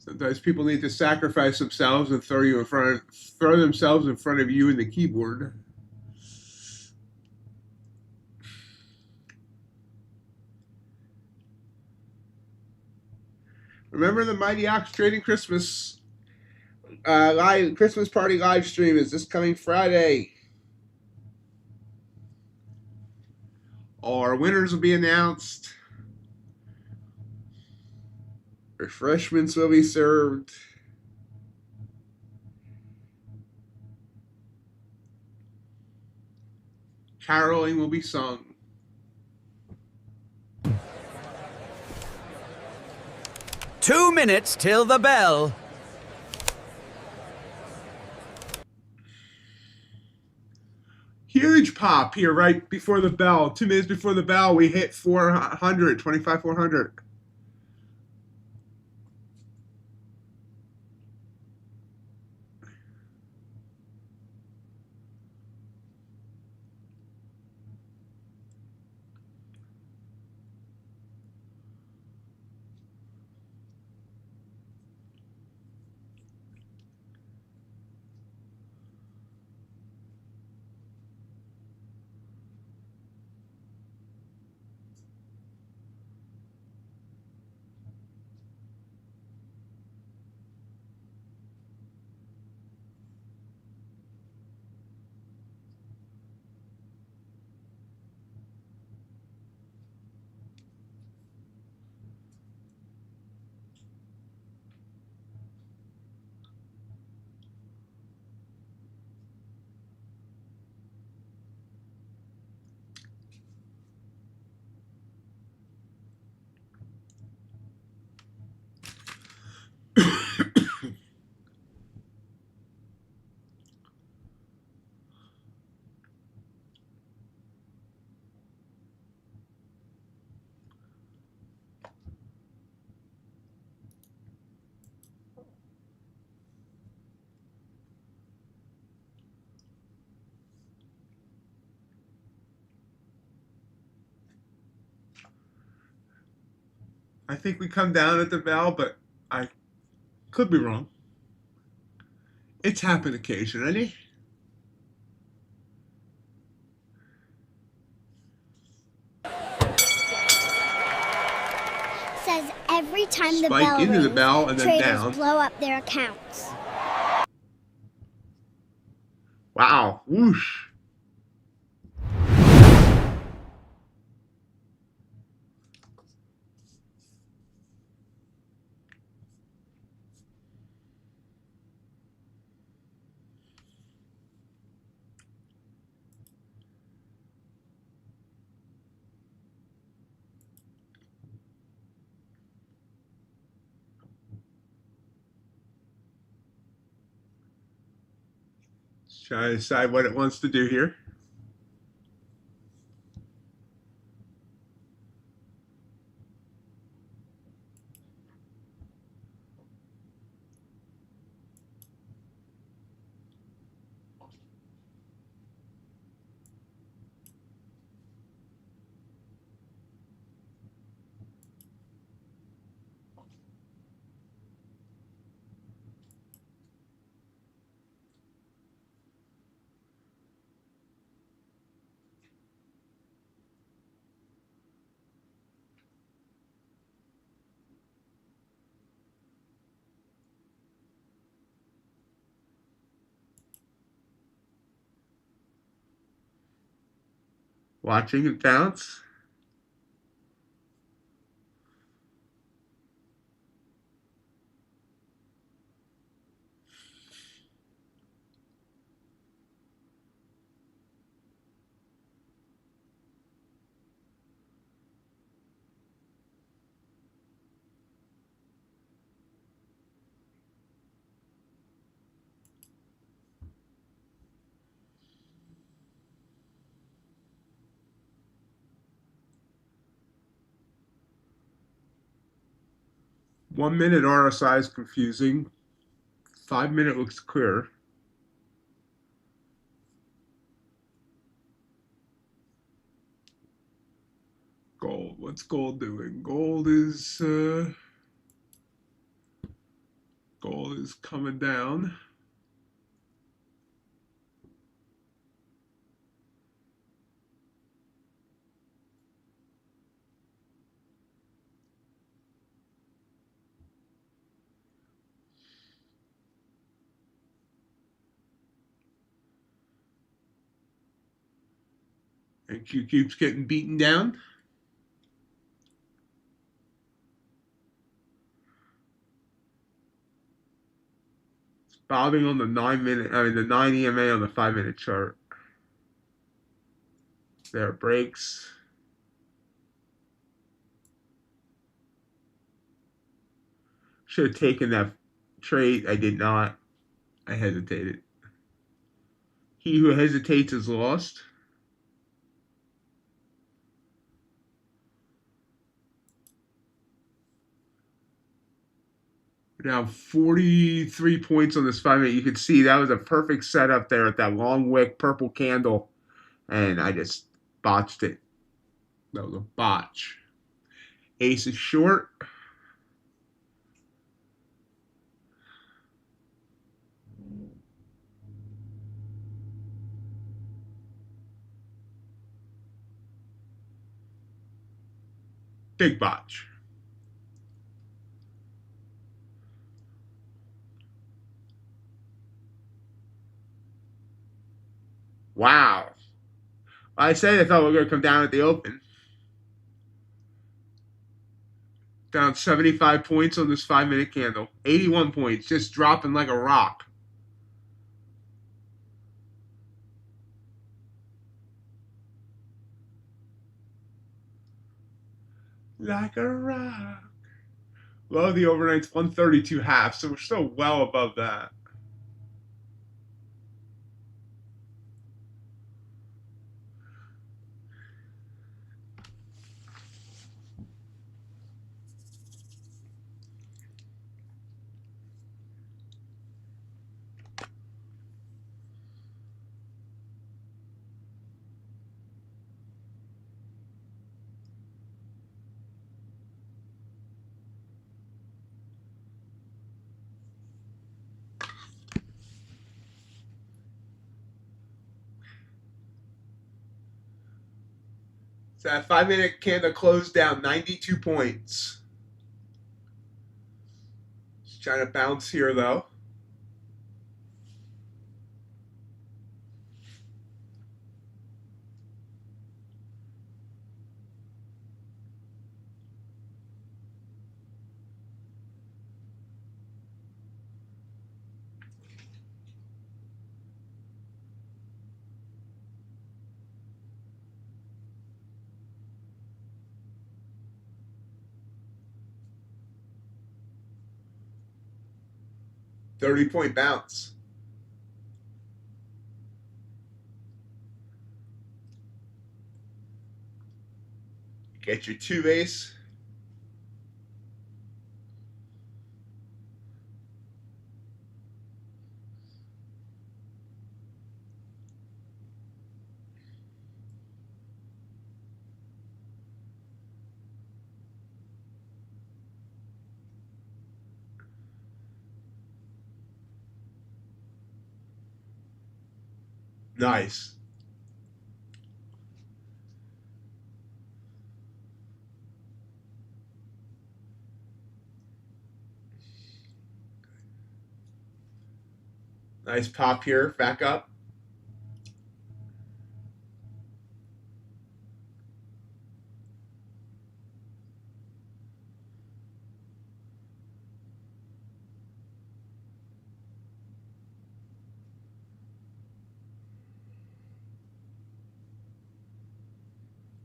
Speaker 1: Sometimes people need to sacrifice themselves and throw themselves in front of you and the keyboard. Remember the MightyOxTrading Christmas Christmas party live stream is this coming Friday. Our winners will be announced. Refreshments will be served. Caroling will be sung.
Speaker 3: Two minutes till the bell.
Speaker 1: Huge huge pop here right before the bell. 2 minutes before the bell, we hit 400, 25,400. I think we come down at the bell, but I could be wrong. It's happened occasionally.
Speaker 6: Says every time the
Speaker 1: Spike
Speaker 6: bell
Speaker 1: into
Speaker 6: rings,
Speaker 1: the bell and then
Speaker 6: traders
Speaker 1: down.
Speaker 6: blow up their accounts.
Speaker 1: Wow. Whoosh. Let's try to decide what it wants to do here. Watching it bounce. One minute RSI is confusing. 5 minute looks clear. Gold. What's gold doing? Gold is coming down. And Q keeps getting beaten down. It's bobbing on the 9 EMA on the 5 minute chart. There it breaks. Should have taken that trade. I did not. I hesitated. He who hesitates is lost. Now 43 points on this 5-minute. You can see that was a perfect setup there at that long wick purple candle. And I just botched it. That was a botch. Ace is short. Big botch. Wow. I said I thought we were going to come down at the open. Down 75 points on this 5-minute candle. 81 points, just dropping like a rock. Like a rock. Low of the overnight's 132.5, so we're still well above that. So that 5-minute candle closed down 92 points. Just trying to bounce here though. $30-point bounce. Get your 2 ace. Nice. Nice pop here, back up.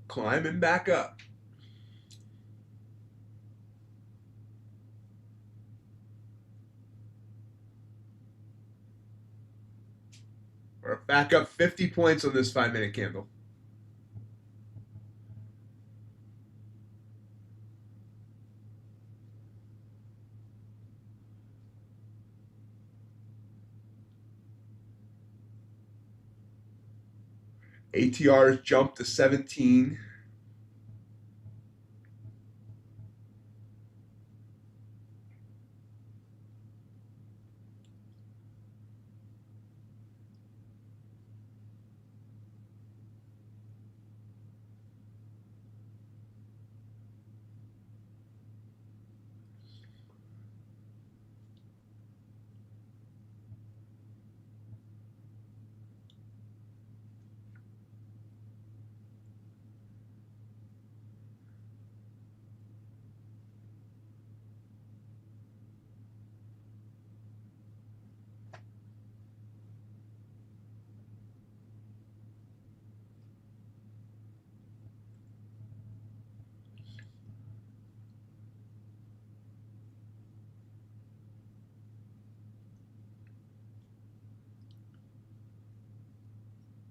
Speaker 1: Climbing back up. We're back up 50 points on this 5-minute candle. ATRs jumped to 17.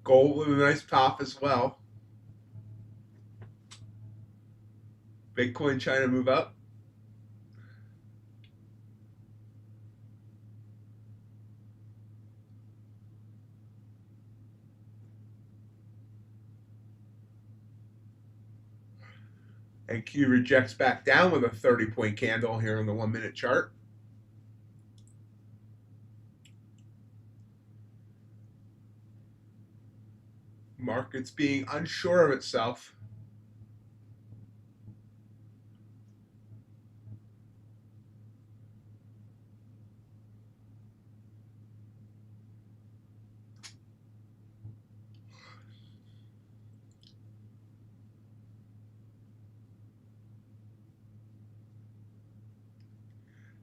Speaker 1: Gold with a nice pop as well. Bitcoin trying to move up. And Q rejects back down with a 30-point candle here on the 1-minute chart. Market's being unsure of itself.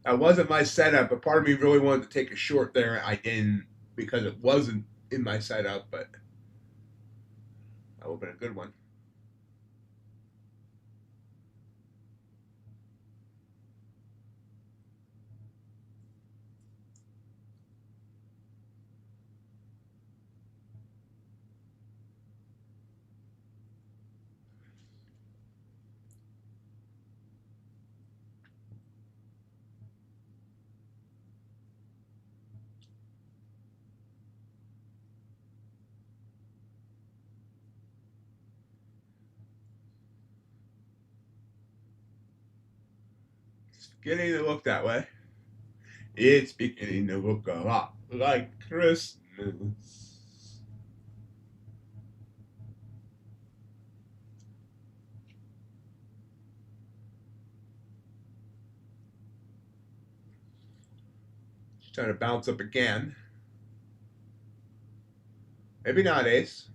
Speaker 1: That wasn't my setup, but part of me really wanted to take a short there. I didn't because it wasn't in my setup, but that would have been a good one. It's beginning to look that way. It's beginning to look a lot like Christmas. Trying to bounce up again. Maybe not ace.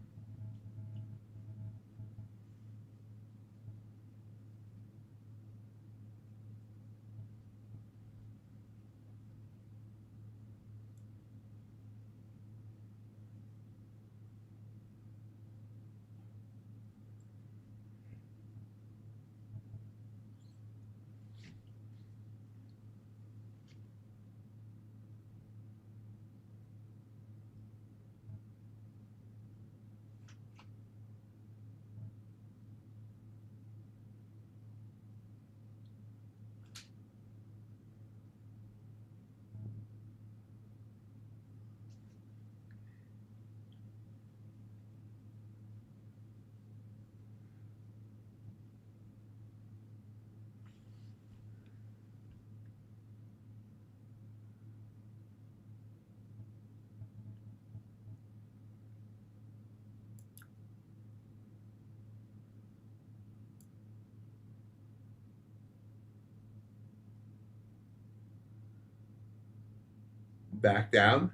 Speaker 1: Back down.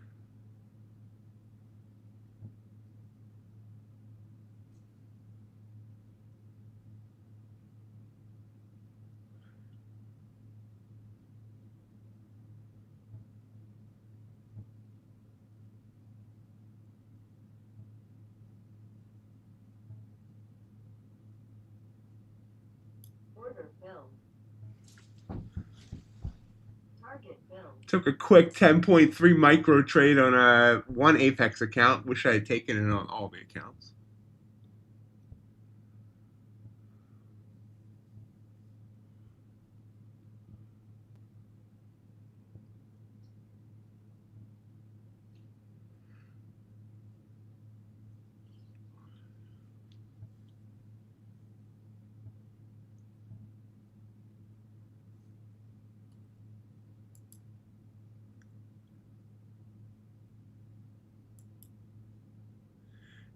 Speaker 4: Order filled. Target filled.
Speaker 1: Took a quick 10.3 micro trade on a one Apex account. Wish I had taken it on all the accounts.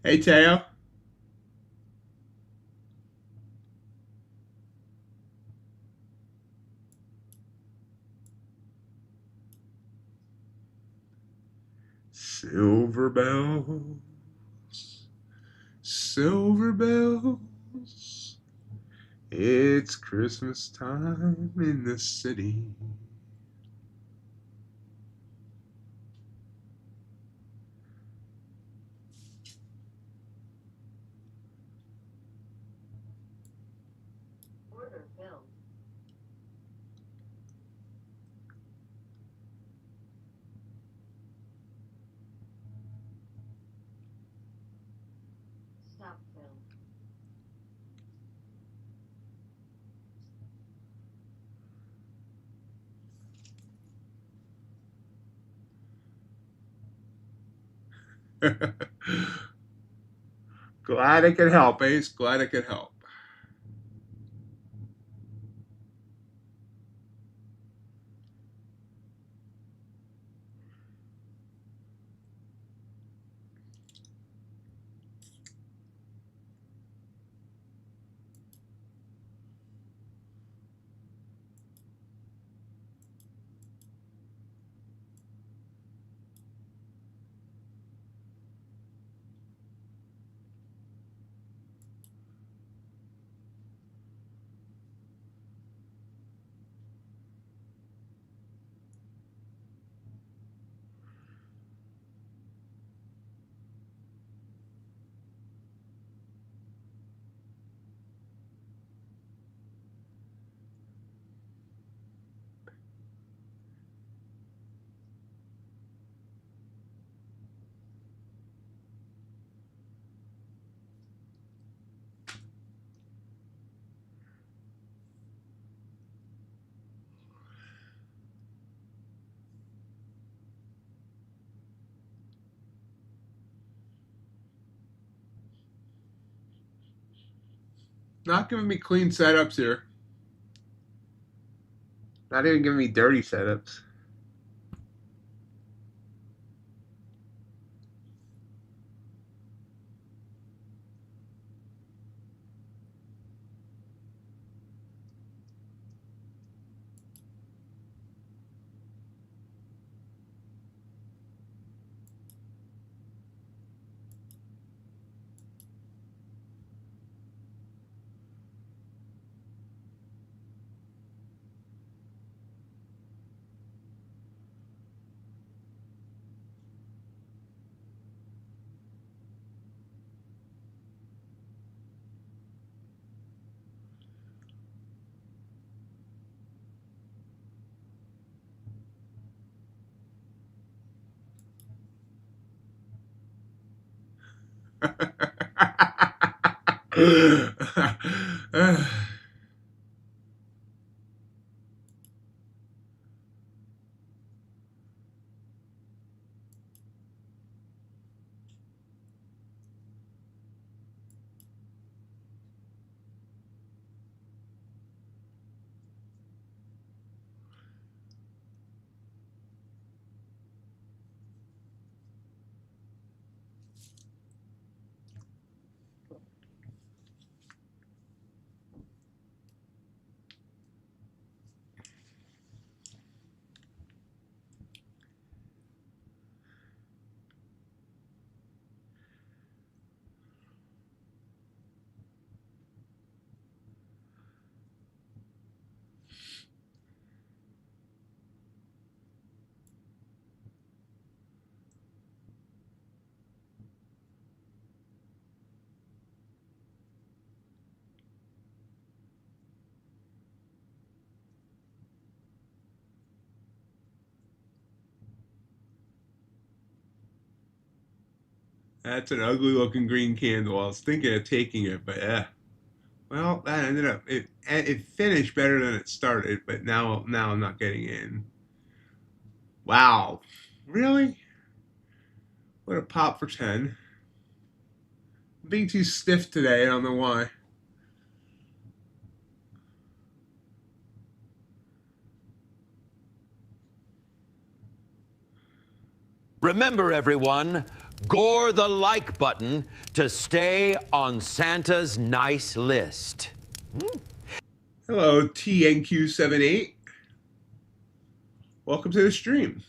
Speaker 1: Hey, Teo. Silver bells, silver bells. It's Christmas time in the city.
Speaker 4: Order filled. Stop filled.
Speaker 1: Glad I could help, Ace. Glad I could help. Not giving me clean setups here. Not even giving me dirty setups. That's an ugly looking green candle. I was thinking of taking it, but yeah. Well, that ended up it finished better than it started, but now I'm not getting in. Wow. Really? What a pop for 10. I'm being too stiff today, I don't know why.
Speaker 2: Remember, everyone, gore the like button to stay on Santa's nice list.
Speaker 1: Hello, TNQ78. Welcome to the stream.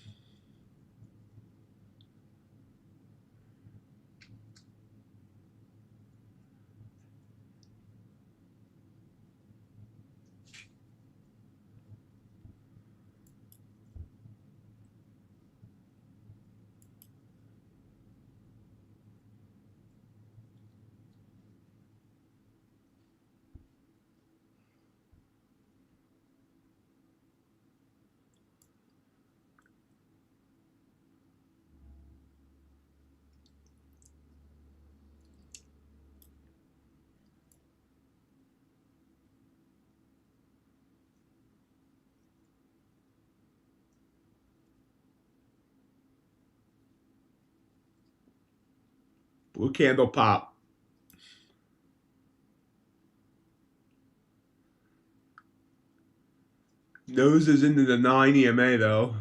Speaker 1: Blue candle pop. Nose is into the 9 EMA though.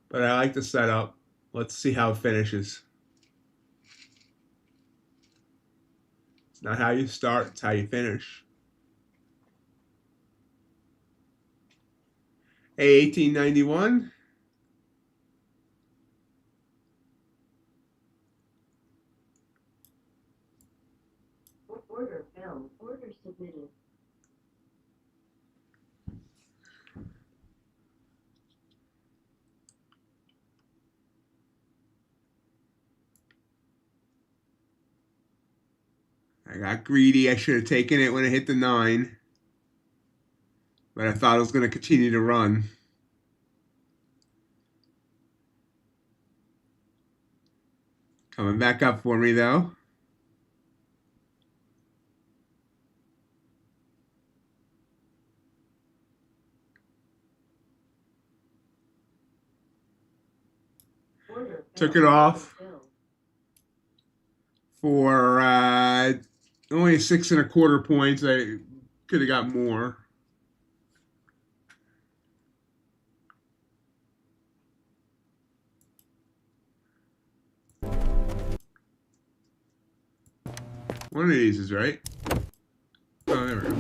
Speaker 1: But I like the setup. Let's see how it finishes. It's not how you start, it's how you finish. Hey, 1891.
Speaker 4: Order filled. Order submitted.
Speaker 1: I got greedy. I should have taken it when it hit the 9. But I thought it was going to continue to run. Coming back up for me, though.
Speaker 4: Order
Speaker 1: Took
Speaker 4: filled.
Speaker 1: it off
Speaker 4: Order filled.
Speaker 1: for Only 6.25 points. I could have got more. One of these is right. Oh, there we go.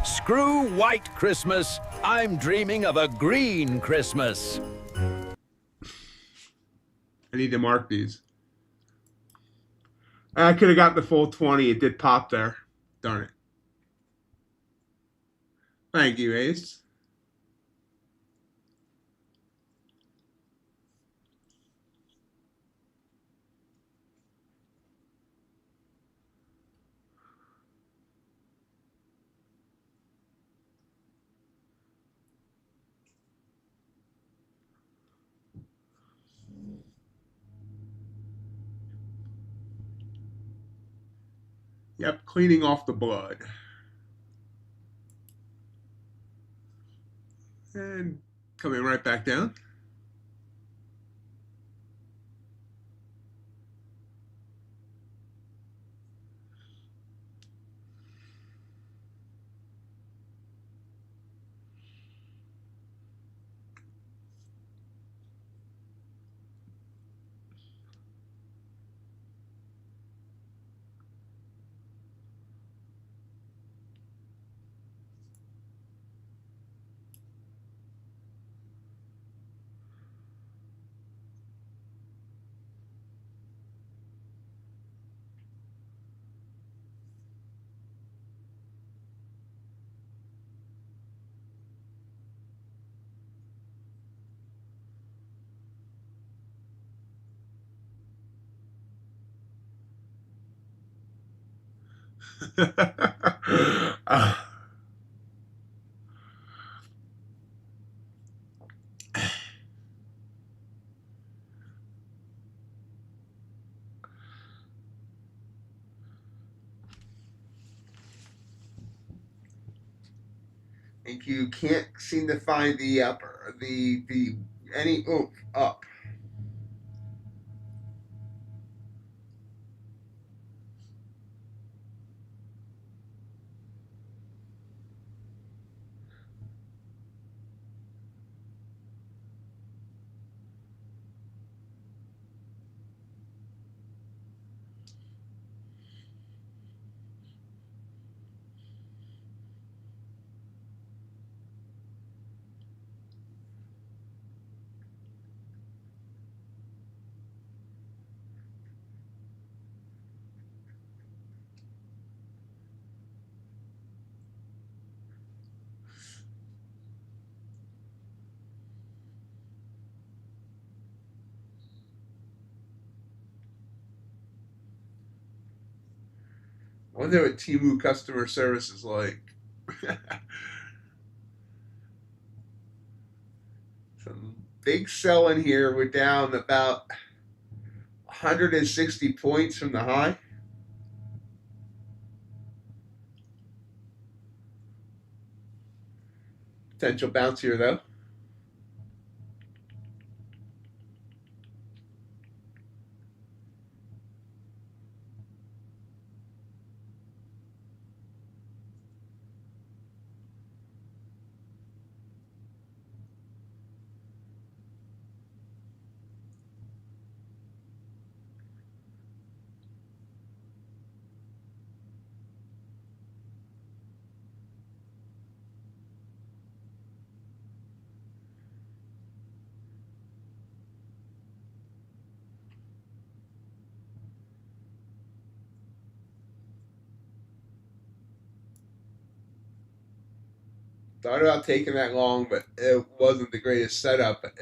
Speaker 3: Screw white Christmas. I'm dreaming of a green Christmas.
Speaker 1: I need to mark these. I could have got the full 20. It did pop there. Darn it. Thank you, Ace. Yep, cleaning off the blood. And coming right back down. uh, and you can't seem to find the upper, the any oomph up. I wonder what Temu customer service is like. Some big sell in here. We're down about 160 points from the high. Potential bounce here, though. Thought about taking that long, but it wasn't the greatest setup. But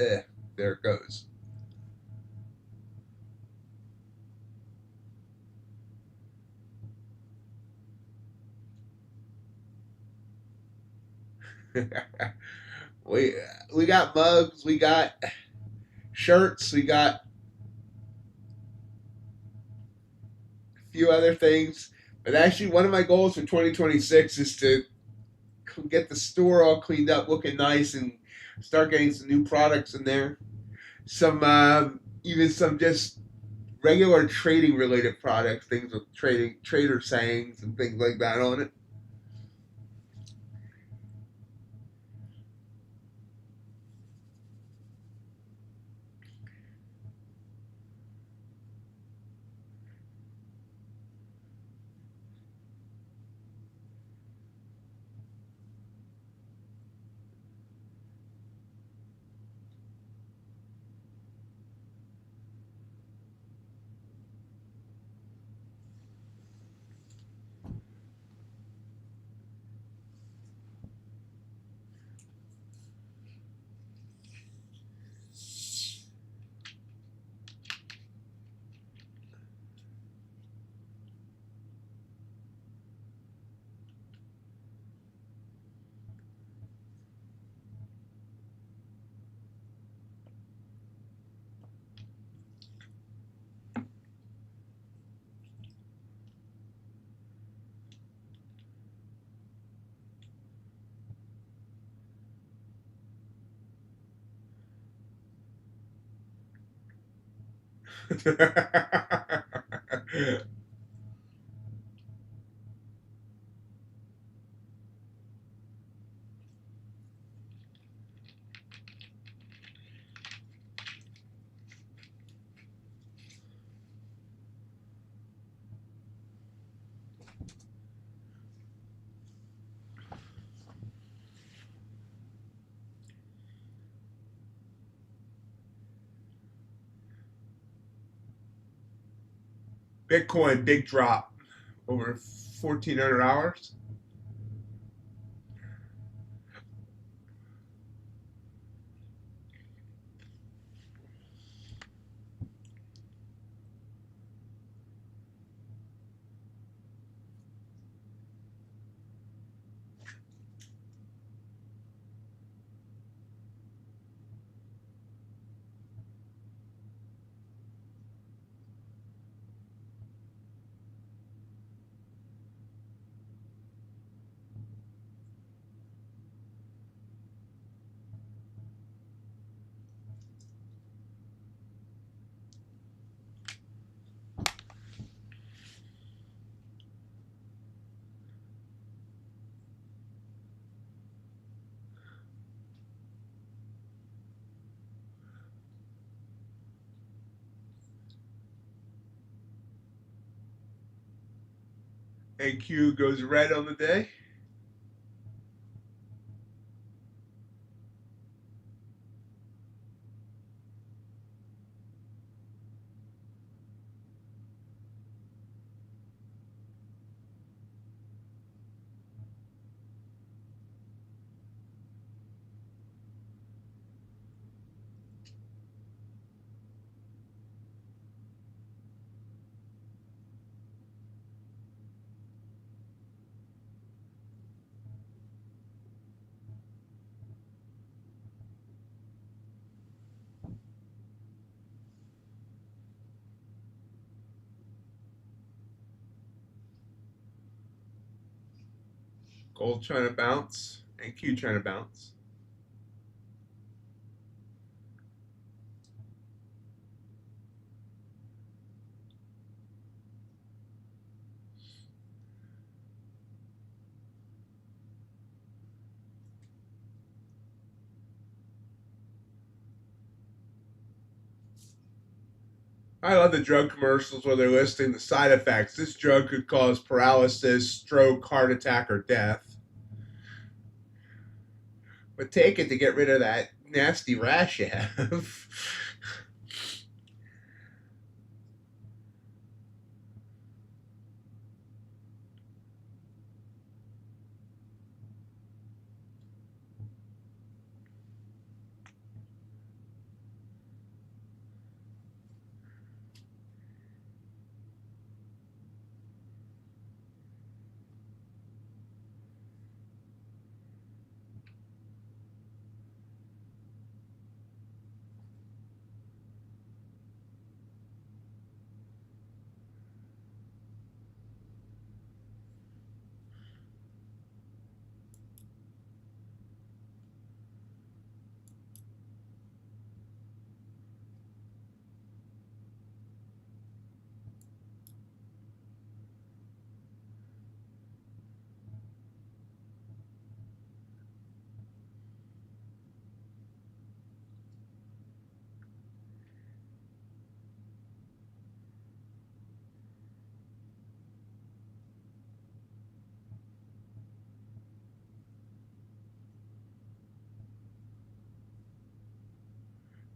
Speaker 1: there it goes. we got mugs, we got shirts, we got a few other things. But actually, one of my goals for 2026 is to get the store all cleaned up, looking nice, and start getting some new products in there. Some even some just regular trading related products, things with trader sayings and things like that on it. Bitcoin, big drop over 1,400 hours. AQ goes red on the day. Gold trying to bounce. AQ trying to bounce. I love the drug commercials where they're listing the side effects. This drug could cause paralysis, stroke, heart attack, or death. But take it to get rid of that nasty rash you have.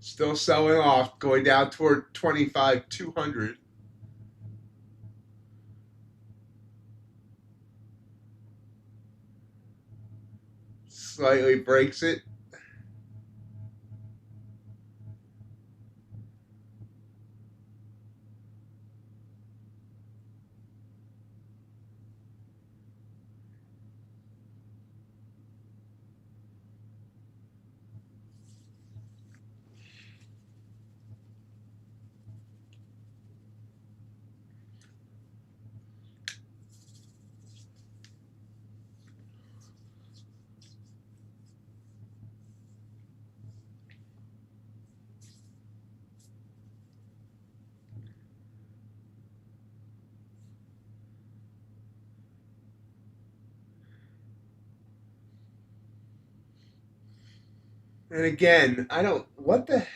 Speaker 1: Still selling off, going down toward 25,200. Slightly breaks it. And again, I don't, what the,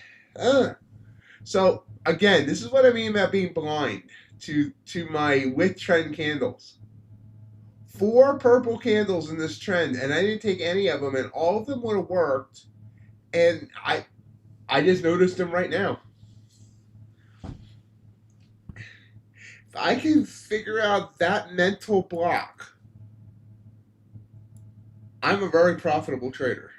Speaker 1: so again, this is what I mean about being blind to my wick trend candles. 4 purple candles in this trend, and I didn't take any of them, and all of them would have worked, and I just noticed them right now. If I can figure out that mental block, I'm a very profitable trader.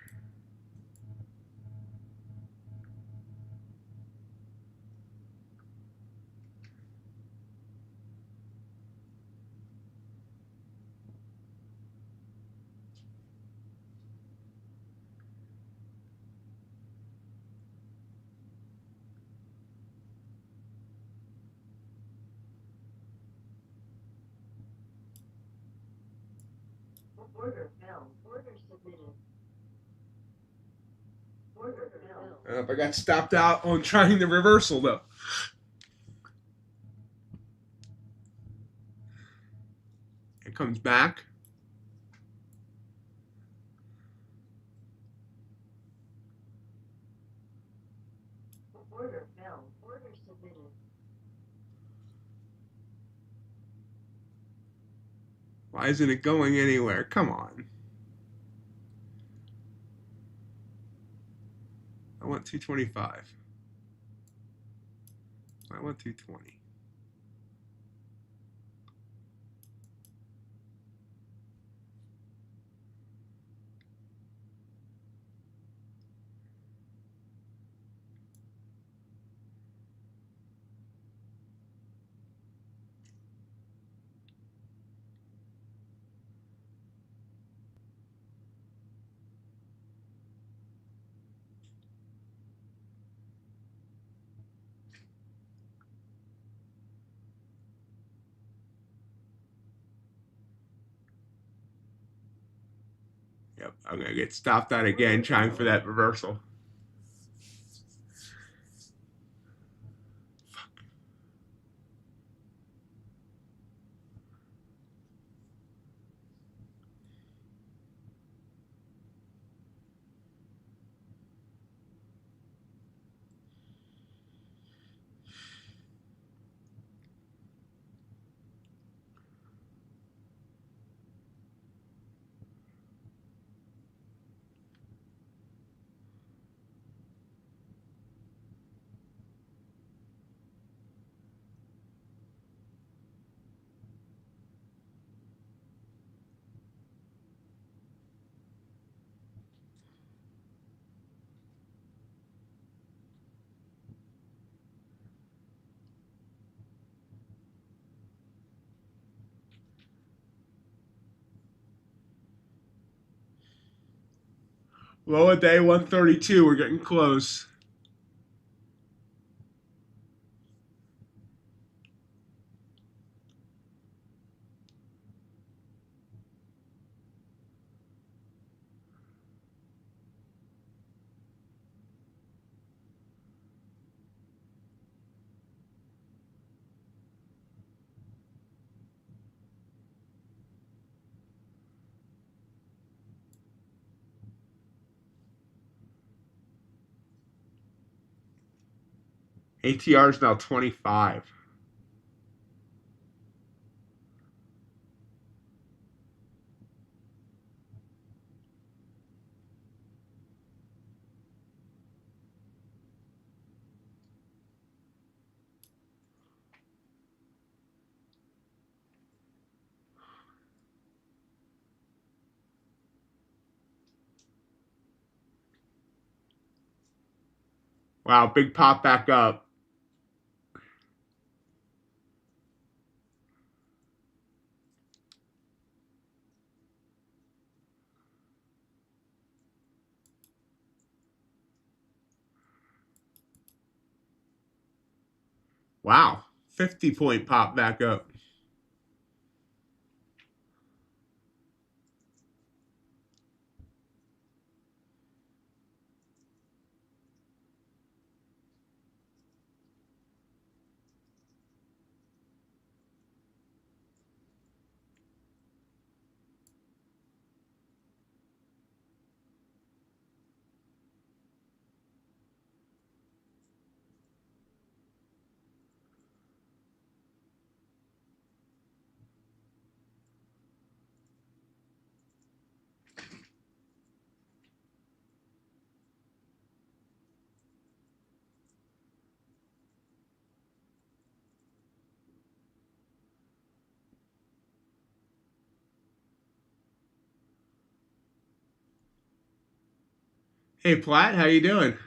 Speaker 4: Order fell. Order submitted. Order fell.
Speaker 1: I got stopped out on trying the reversal, though. It comes back.
Speaker 4: Order fell. Order submitted.
Speaker 1: Why isn't it going anywhere? Come on. I want 225. I want 220. Yep, I'm going to get stopped out again trying for that reversal. Low a day 132. We're getting close. ATR is now 25. Wow, big pop back up. Wow, 50-point pop back up. Hey, Platt, how you doing?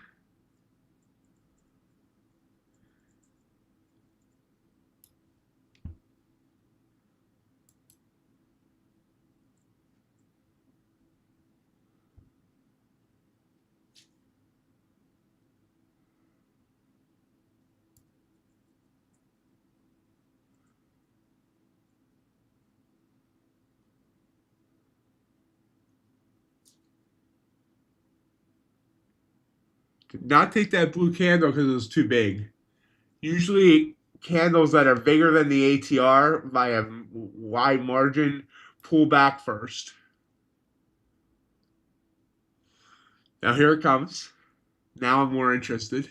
Speaker 1: Did not take that blue candle because it was too big. Usually, candles that are bigger than the ATR by a wide margin pull back first. Now here it comes. Now I'm more interested.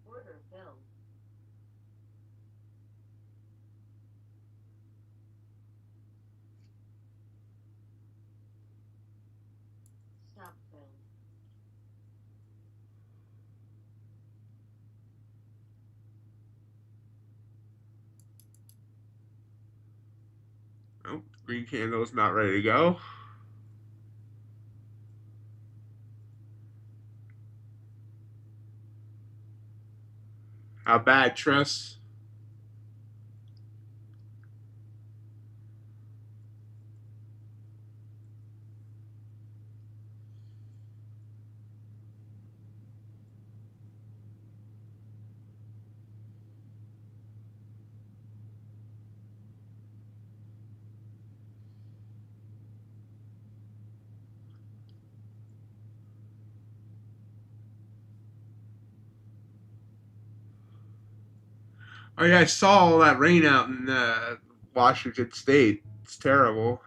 Speaker 4: Order filled. Stop filled.
Speaker 1: Oh, green candle is not ready to go. How bad, Tress? Oh yeah, I saw all that rain out in Washington State. It's terrible.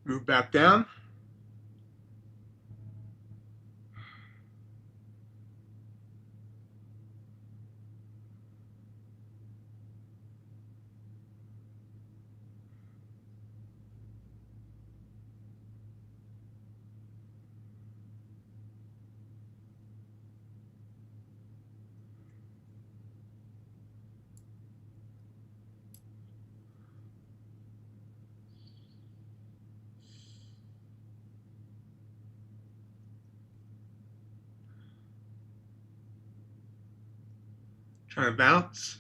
Speaker 1: Move back down. Trying to bounce.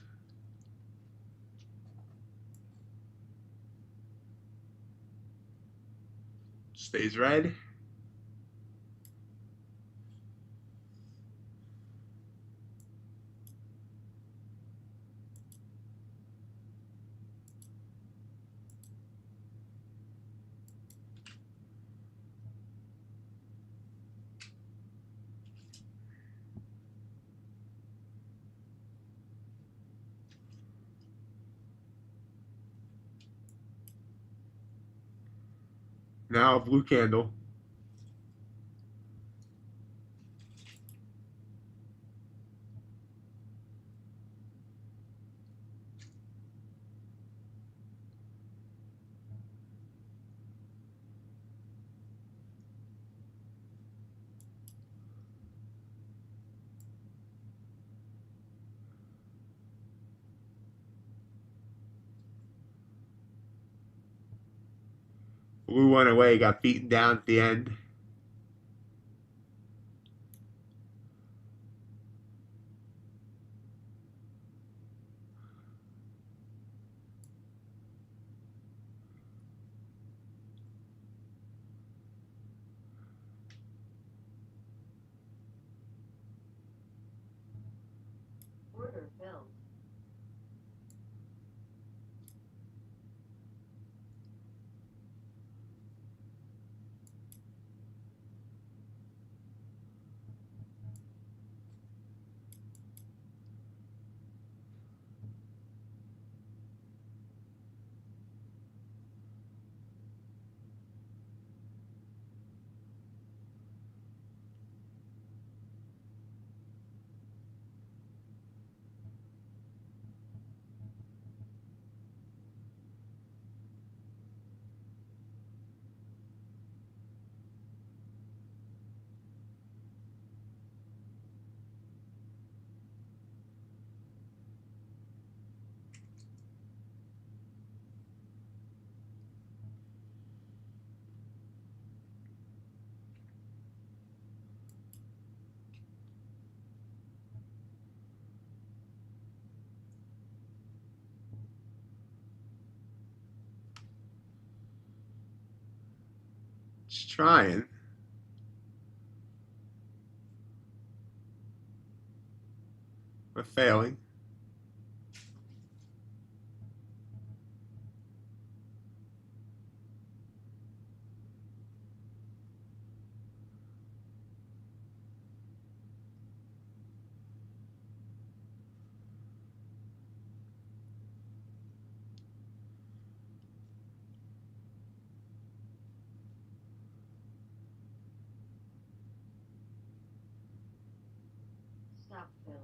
Speaker 1: Stays red. Now a blue candle. Blue went away, got beaten down at the end.
Speaker 4: Order filled. Just trying. But failing. Stop filled.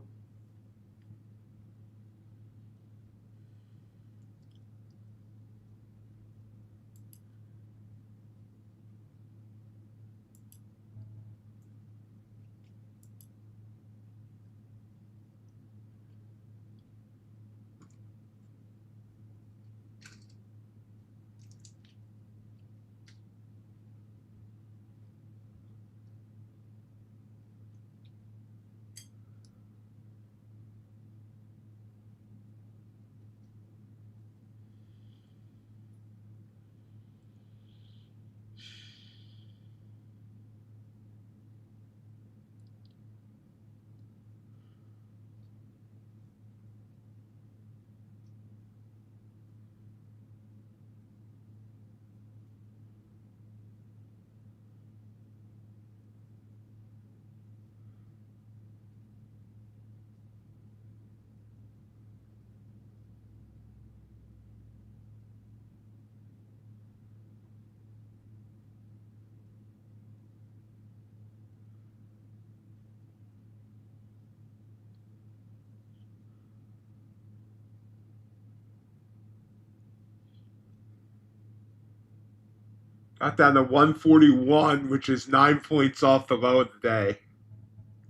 Speaker 1: Got down to 141, which is 9 points off the low of the day.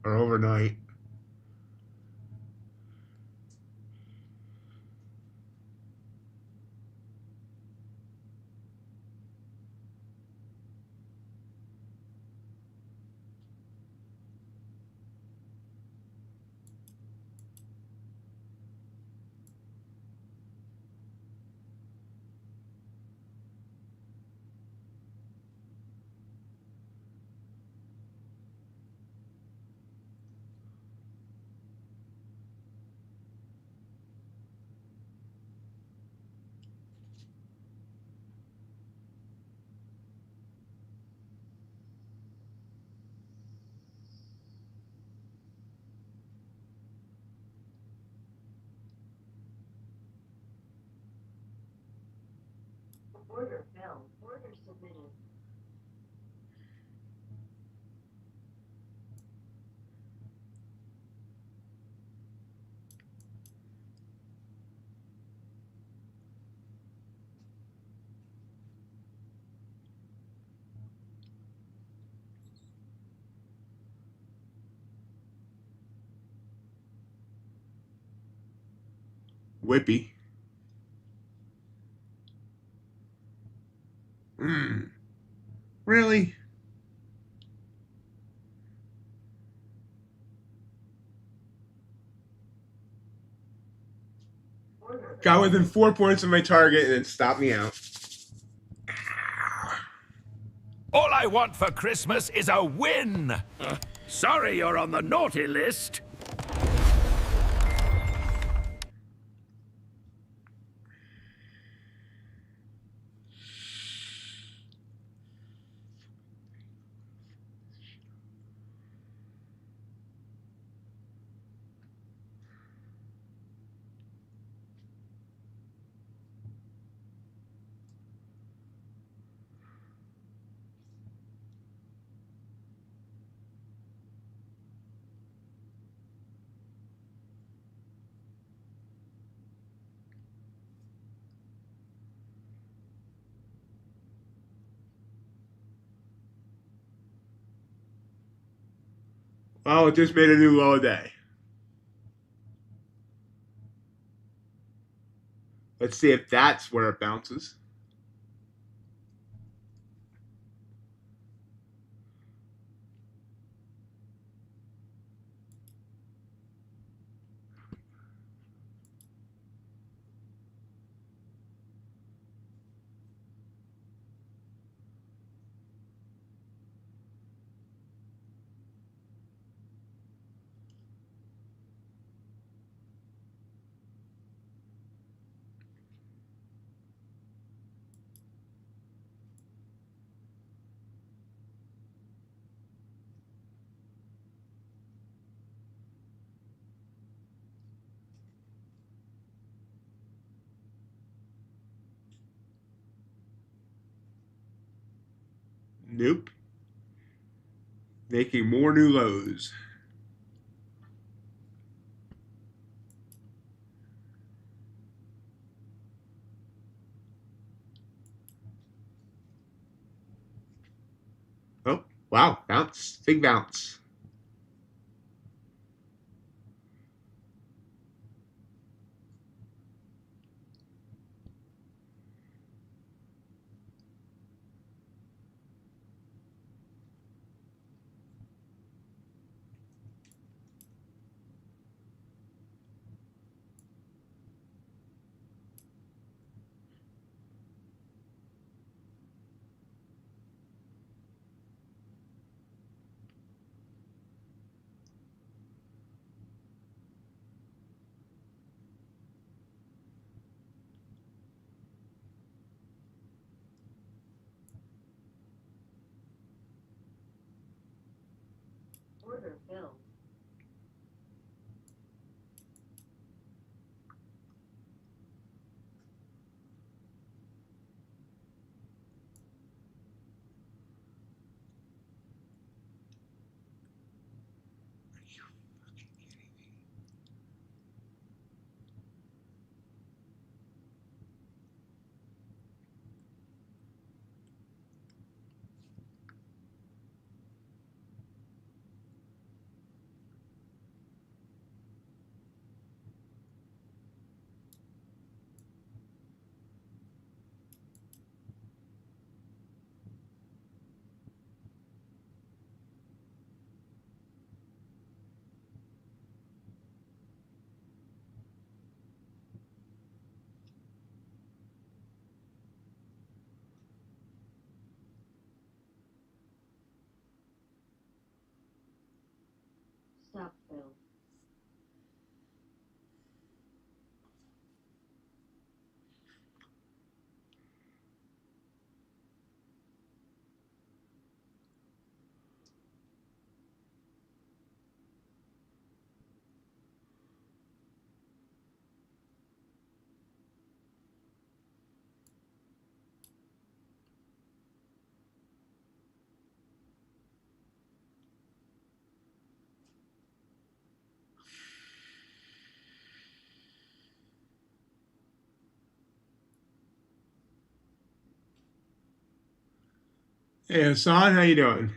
Speaker 1: Or overnight.
Speaker 4: Order filled. Order submitted.
Speaker 1: Whippy. Really? Got within 4 points of my target and then stopped me out.
Speaker 3: All I want for Christmas is a win. Sorry you're on the naughty list.
Speaker 1: Oh, it just made a new low day. Let's see if that's where it bounces. Nope. Making more new lows. Oh, wow. Bounce. Big bounce.
Speaker 4: Order filled. stop fill.
Speaker 1: Hey Hassan, how you doing?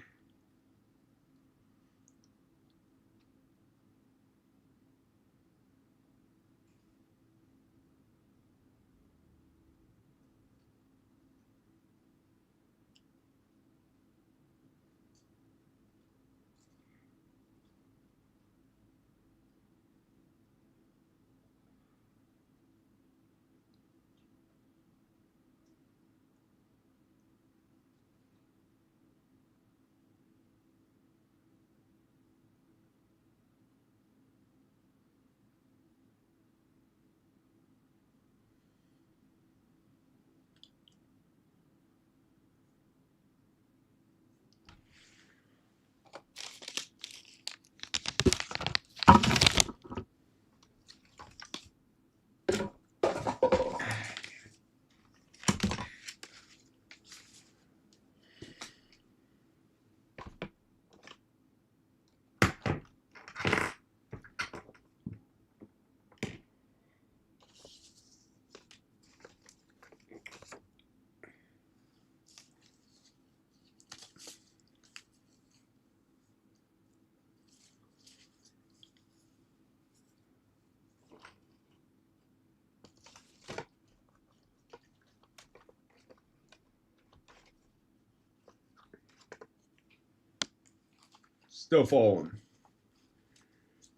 Speaker 1: Still falling.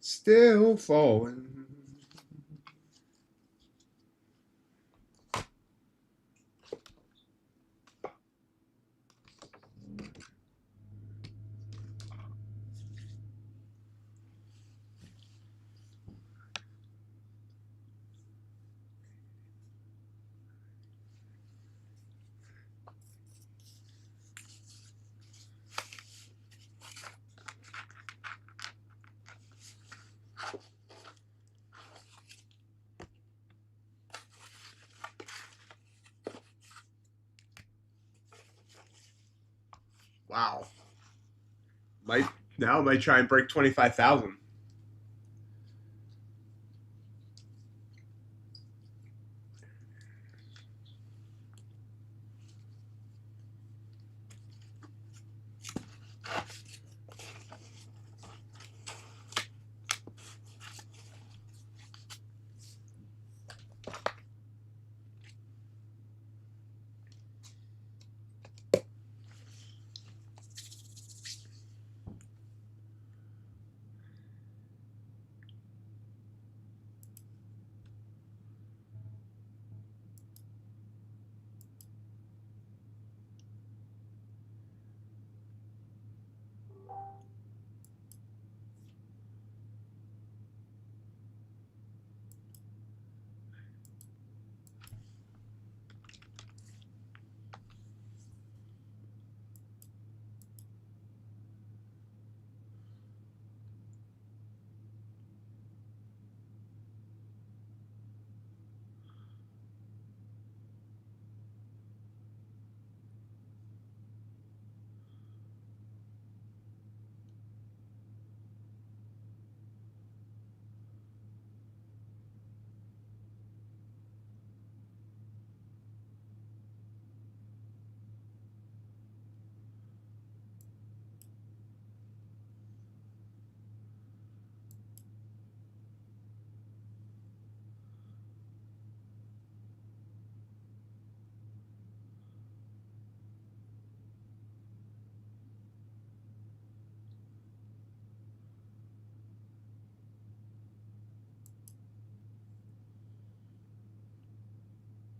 Speaker 1: Still falling. Wow. Might try and break 25,000.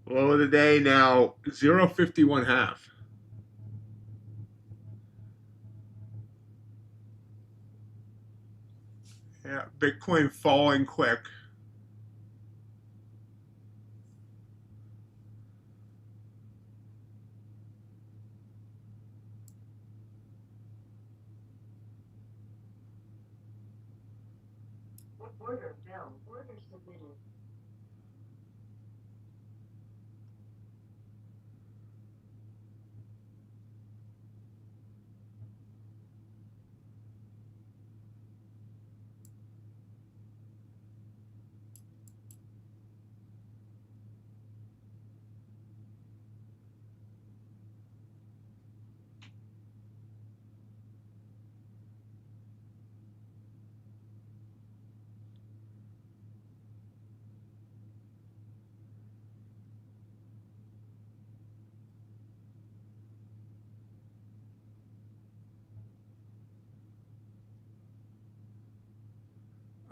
Speaker 1: Low of the day now 0.51 half. Bitcoin falling quick.
Speaker 4: Order filled. Order submitted.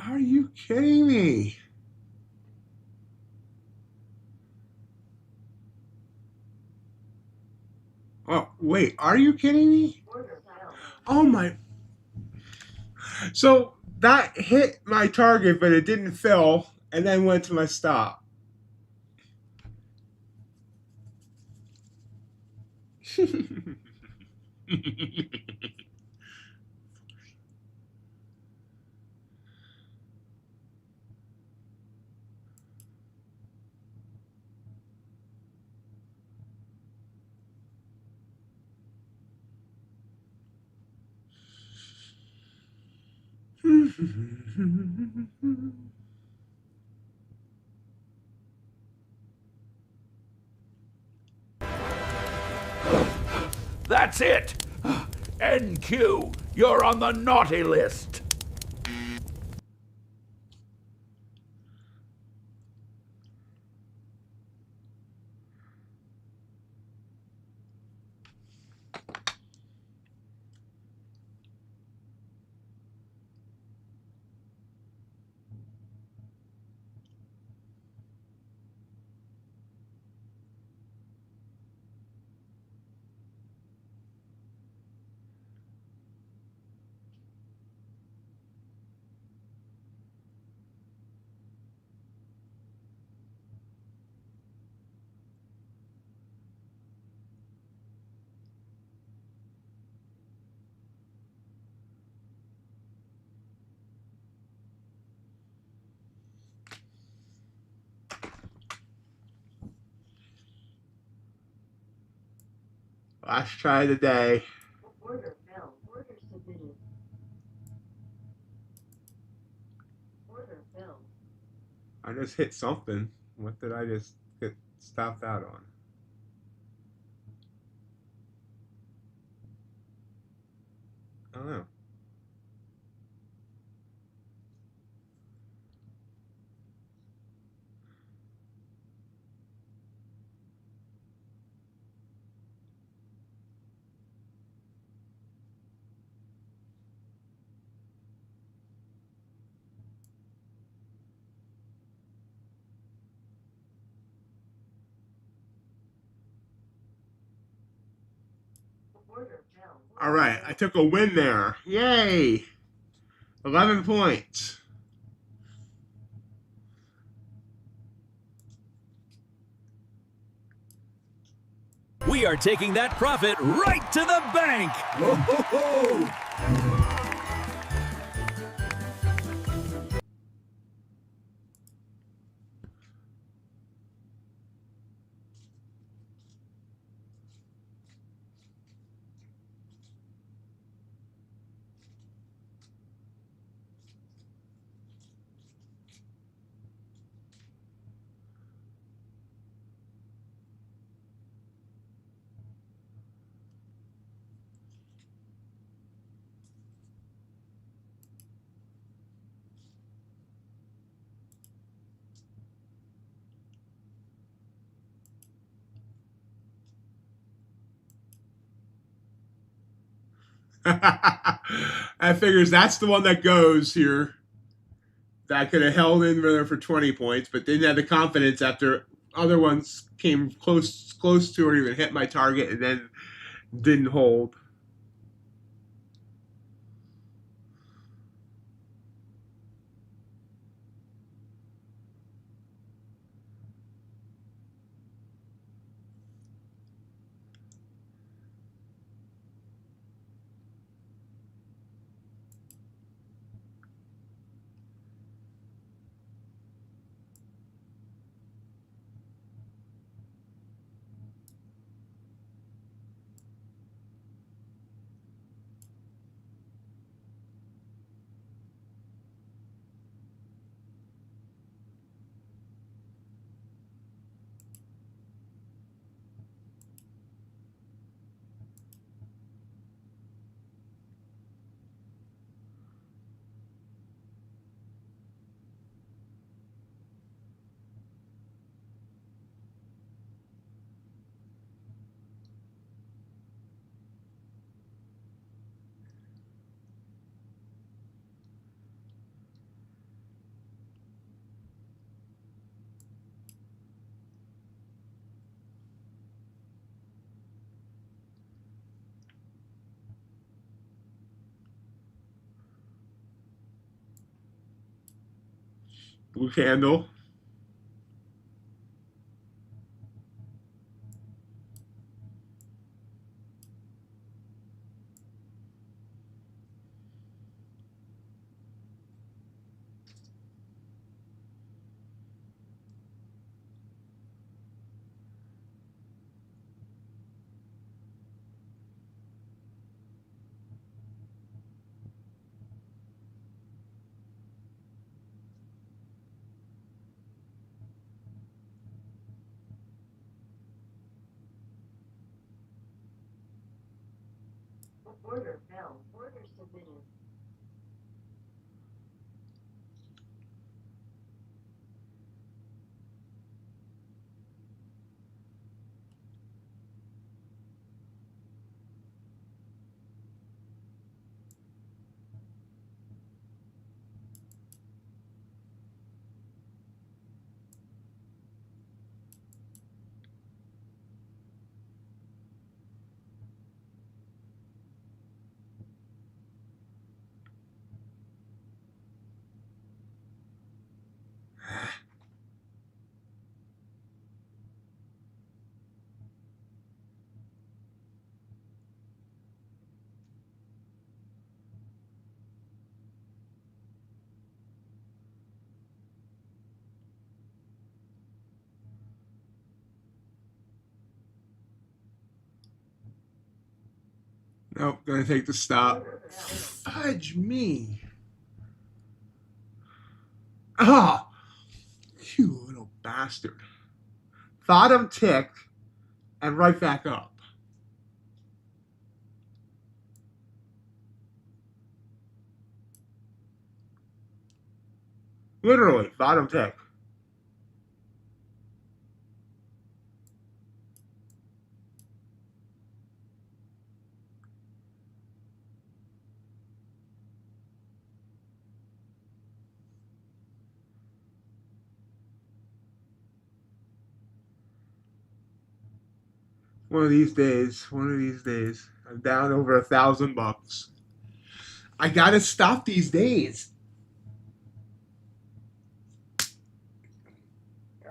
Speaker 1: Are you kidding me? Oh, wait, are you kidding me?
Speaker 4: Order filled.
Speaker 1: Oh my. So that hit my target, but it didn't fill, and then went to my stop.
Speaker 3: That's it! NQ, you're on the naughty list.
Speaker 1: Last try of the day.
Speaker 4: Order filled. Order submitted. Order filled.
Speaker 1: I just hit something. What did I just get stopped out on? I don't know.
Speaker 4: Order filled.
Speaker 1: All right, I took a win there. Yay! 11 points.
Speaker 7: We are taking that profit right to the bank.
Speaker 1: I figures that's the one that goes here. That could have held in there for 20 points, but didn't have the confidence after other ones came close to or even hit my target and then didn't hold. Blue candle.
Speaker 4: Order found. Order submitted.
Speaker 1: Nope, gonna take the stop. Fudge me. Ah, you little bastard. Bottom tick and right back up. Literally, bottom tick. One of these days, I'm down over $1,000. I gotta stop these days. I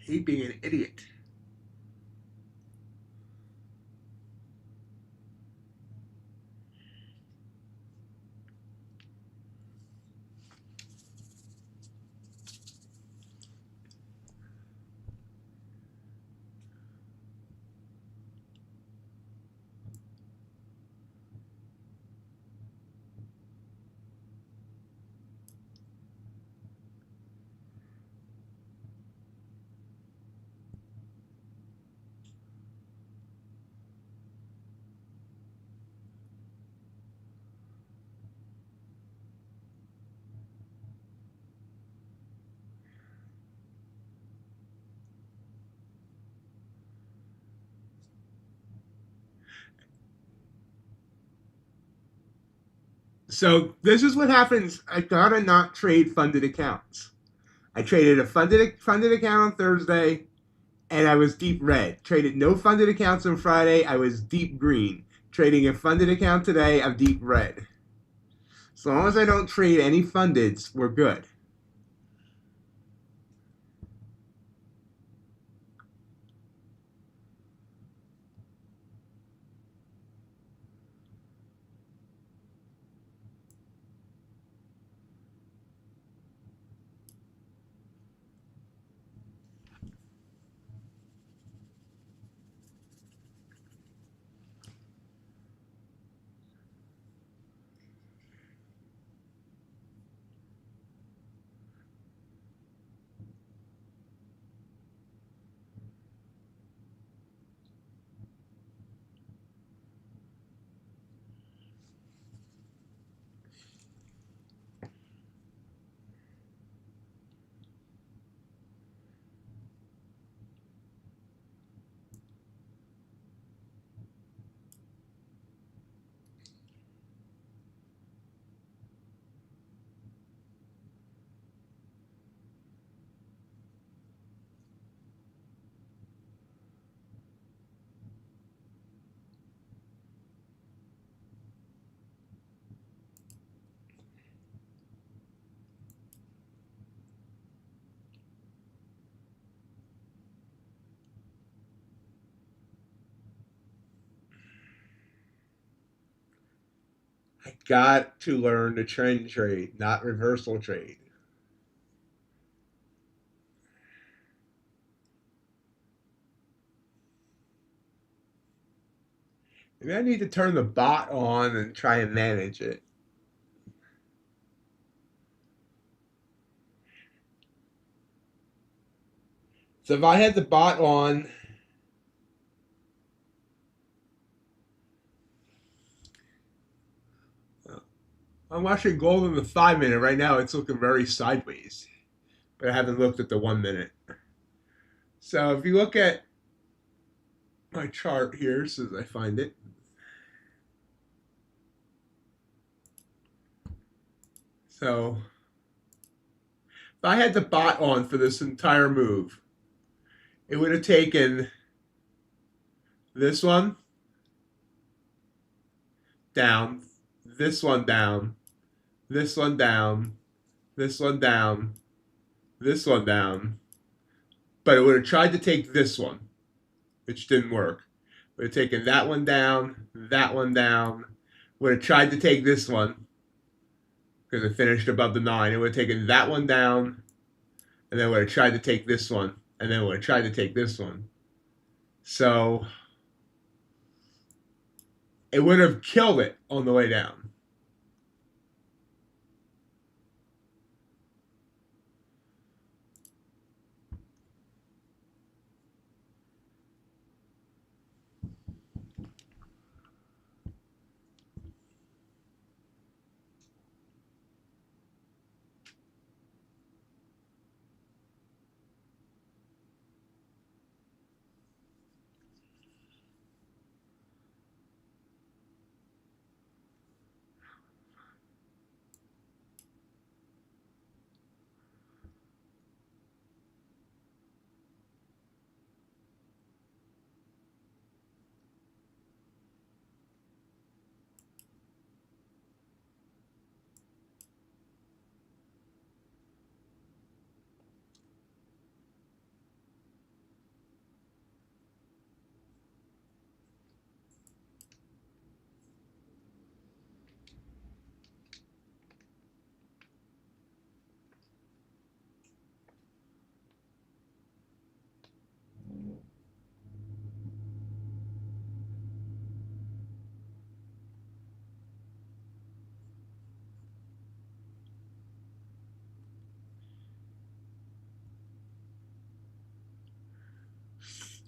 Speaker 1: hate being an idiot. So this is what happens. I gotta not trade funded accounts. I traded a funded account on Thursday, and I was deep red. Traded no funded accounts on Friday. I was deep green. Trading a funded account today, I'm deep red. As long as I don't trade any fundeds, we're good. got to learn the trend trade, not reversal trade. Maybe I need to turn the bot on and try and manage it. So if I had the bot on, I'm watching gold in the 5 minute. Right now it's looking very sideways, but I haven't looked at the 1 minute. So if you look at my chart here, as I find it. So if I had the bot on for this entire move, it would have taken this one down, this one down, this one down, this one down, this one down, but it would have tried to take this one, which didn't work. It would have taken that one down, would have tried to take this one, because it finished above the 9. It would have taken that one down, and then would have tried to take this one, and then would have tried to take this one. So it would have killed it on the way down.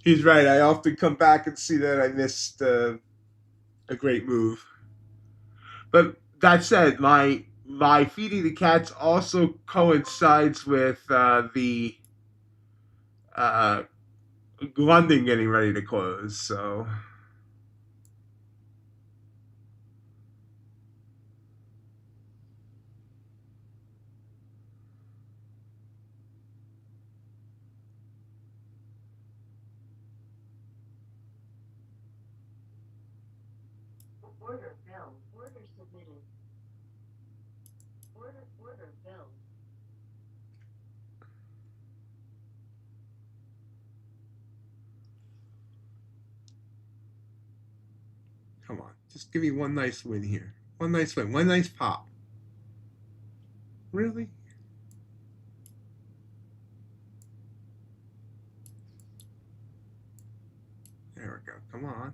Speaker 1: He's right. I often come back and see that I missed a great move. But that said, my feeding the cats also coincides with the London getting ready to close. So
Speaker 4: Order filled. Order submitted. Order filled.
Speaker 1: come on, just give me one nice win here. One nice win. One nice pop. Really? There we go. Come on.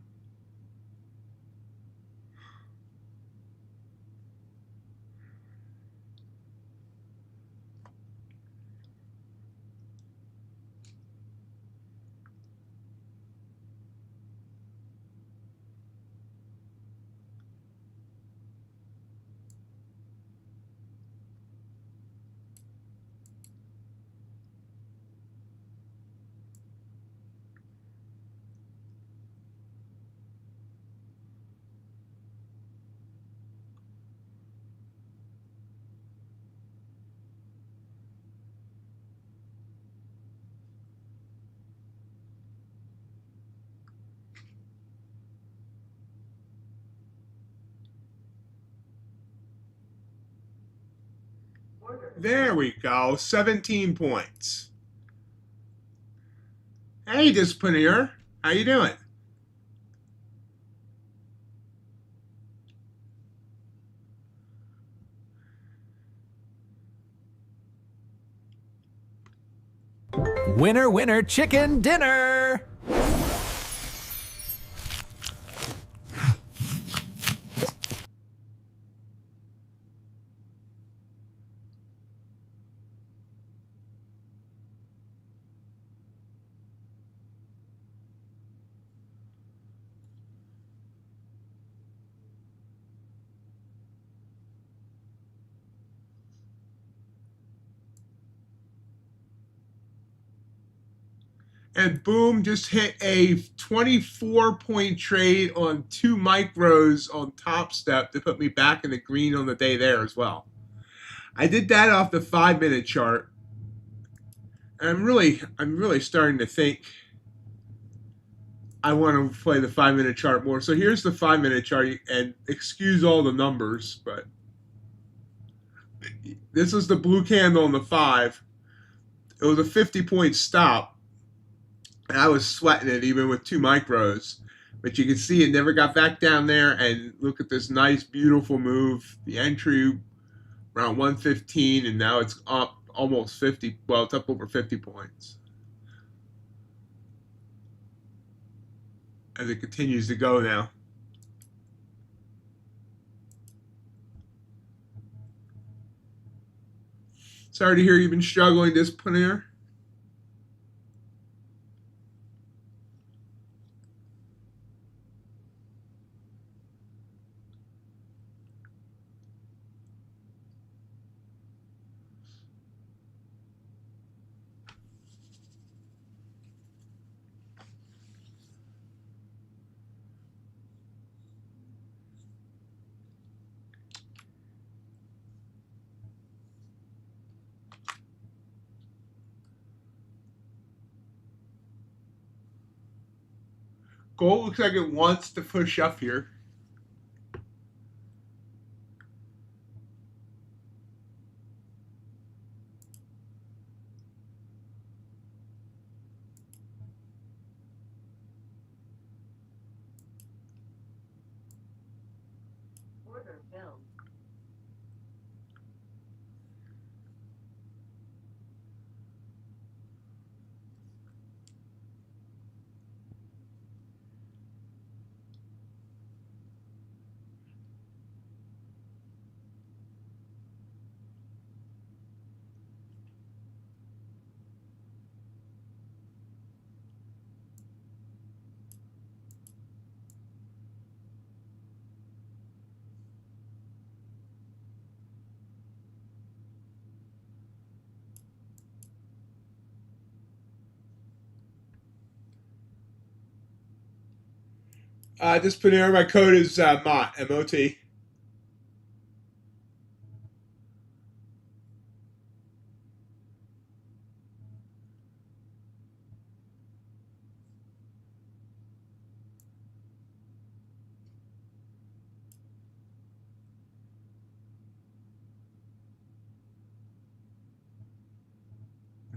Speaker 1: There we go. 17 points. Hey, Disciplinator. How you doing?
Speaker 7: Winner, winner, chicken dinner!
Speaker 1: And boom, just hit a 24-point trade on 2 micros on Top Step to put me back in the green on the day there as well. I did that off the 5-minute chart. And I'm really starting to think I want to play the 5-minute chart more. So here's the 5-minute chart, and excuse all the numbers, but this is the blue candle on the 5. It was a 50-point stop. And I was sweating it even with 2 micros. But you can see it never got back down there. And look at this nice, beautiful move. The entry around 115, and now it's up almost 50. Well, it's up over 50 points. As it continues to go now. Sorry to hear you've been struggling this Panera. Gold looks like it wants to push up here.
Speaker 4: Order filled.
Speaker 1: This Panera, my code is MOT, M-O-T.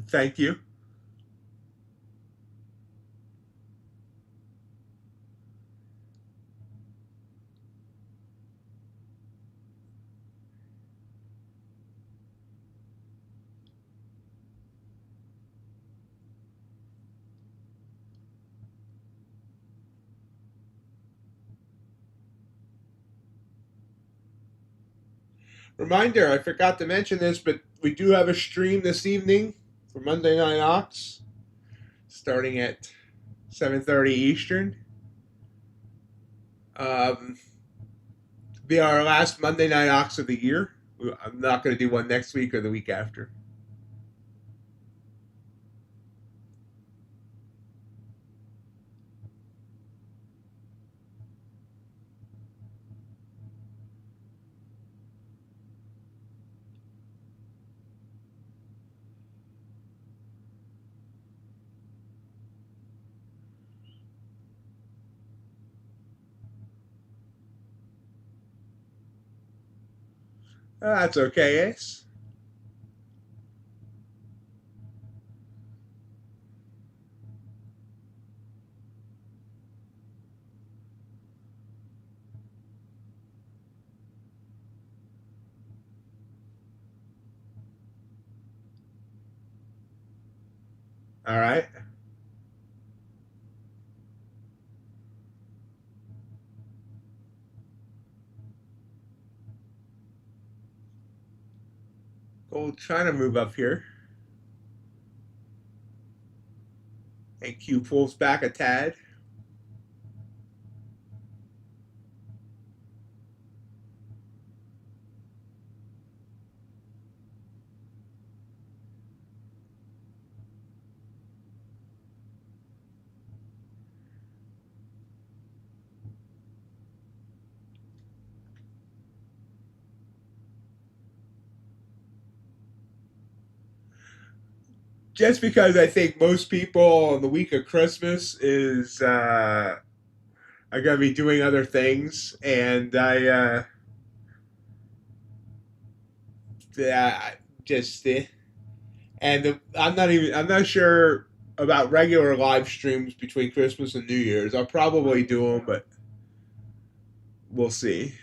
Speaker 1: Thank you. Reminder, I forgot to mention this, but we do have a stream this evening for Monday Night Ox, starting at 7:30 Eastern. Be our last Monday Night Ox of the year. I'm not going to do one next week or the week after. That's okay, Ace. All right. Gold trying to move up here. And Q pulls back a tad. Just because I think most people on the week of Christmas are going to be doing other things, and I just I'm not sure about regular live streams between Christmas and New Year's. I'll probably do them, but we'll see.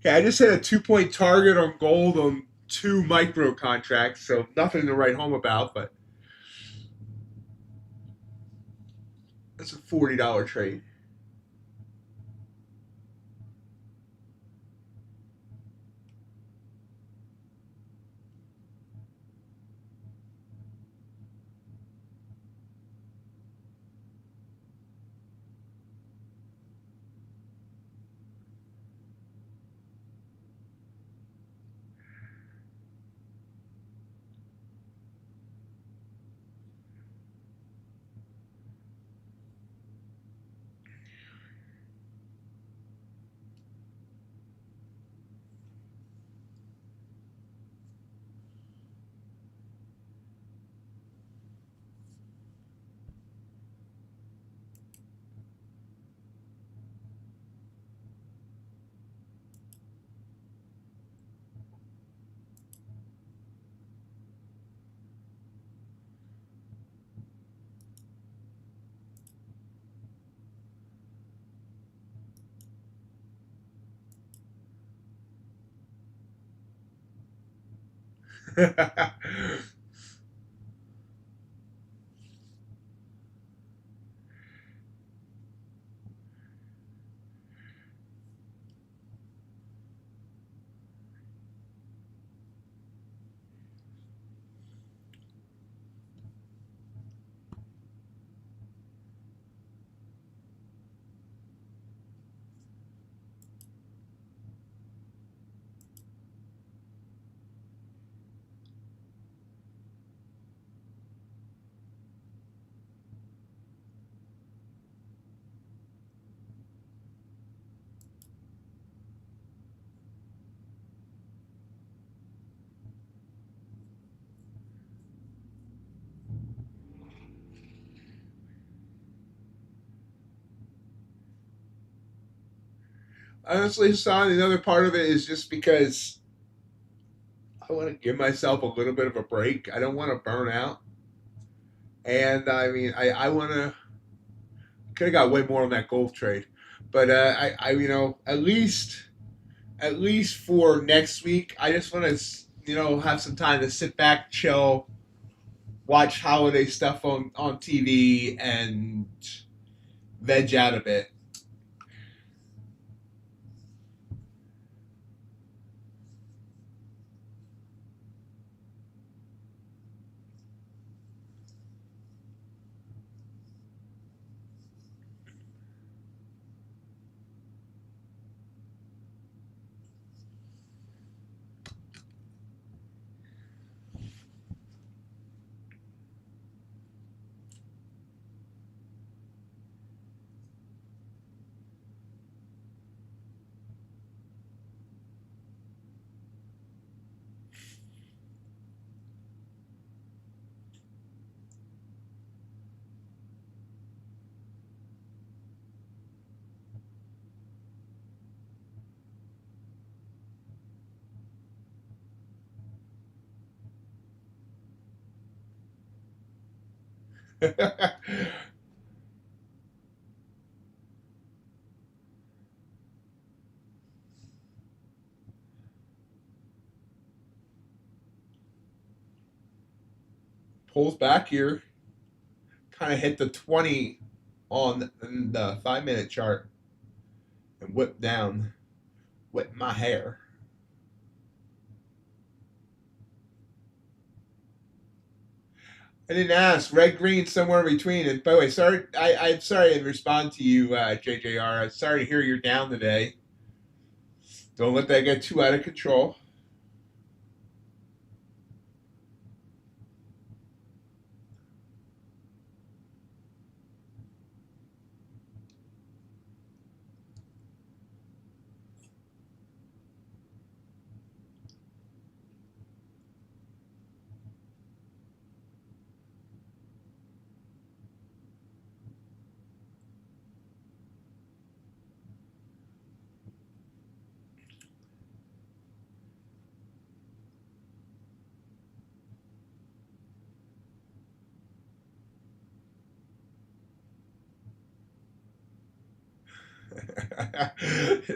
Speaker 1: Okay, I just hit a 2-point target on gold on 2 micro contracts, so nothing to write home about, but that's a $40 trade. Honestly, son, another part of it is just because I want to give myself a little bit of a break. I don't want to burn out. And I mean, I want to, could have got way more on that gold trade. But at least for next week, I just want to, have some time to sit back, chill, watch holiday stuff on TV, and veg out a bit. Pulls back here. kind of hit the 20 on the 5-minute chart and whipped down, whipped my hair. I didn't ask. Red, green, somewhere in between. And by the way, sorry, I'm sorry to respond to you, JJR. I'm sorry to hear you're down today. Don't let that get too out of control.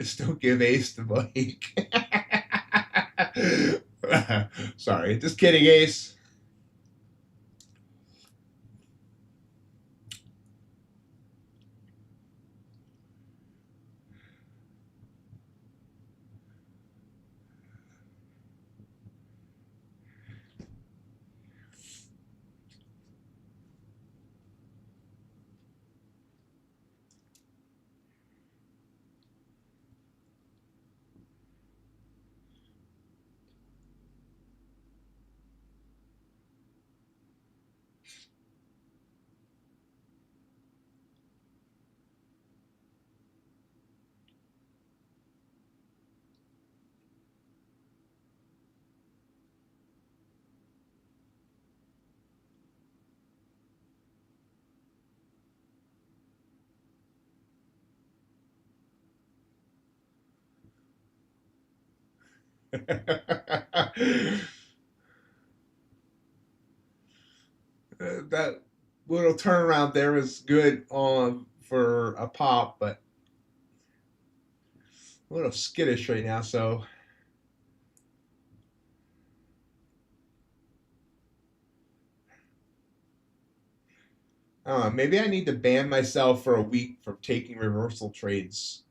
Speaker 1: Still give Ace the mic. Sorry, just kidding, Ace. That little turnaround there was good for a pop, but a little skittish right now. So I don't know. Maybe I need to ban myself for a week from taking reversal trades.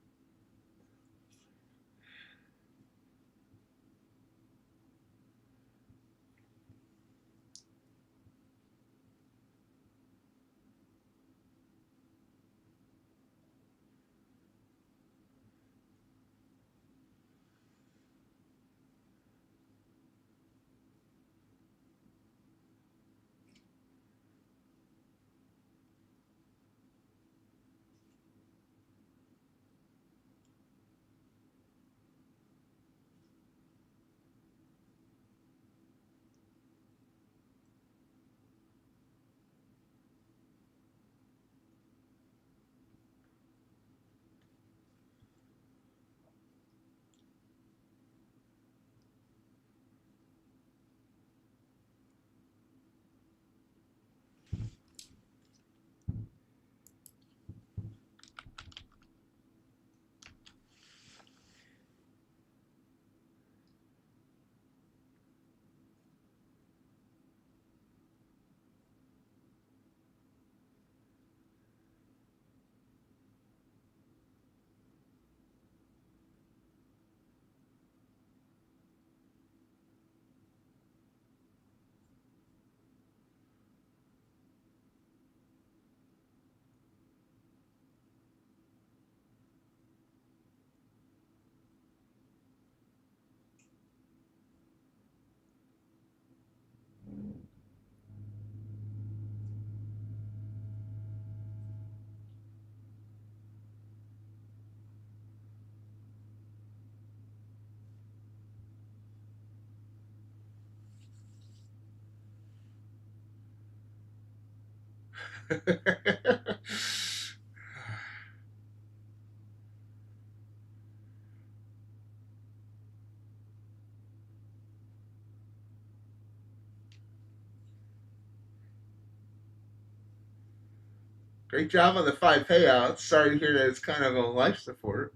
Speaker 1: Great job on the 5 payouts. Sorry to hear that it's kind of a life support.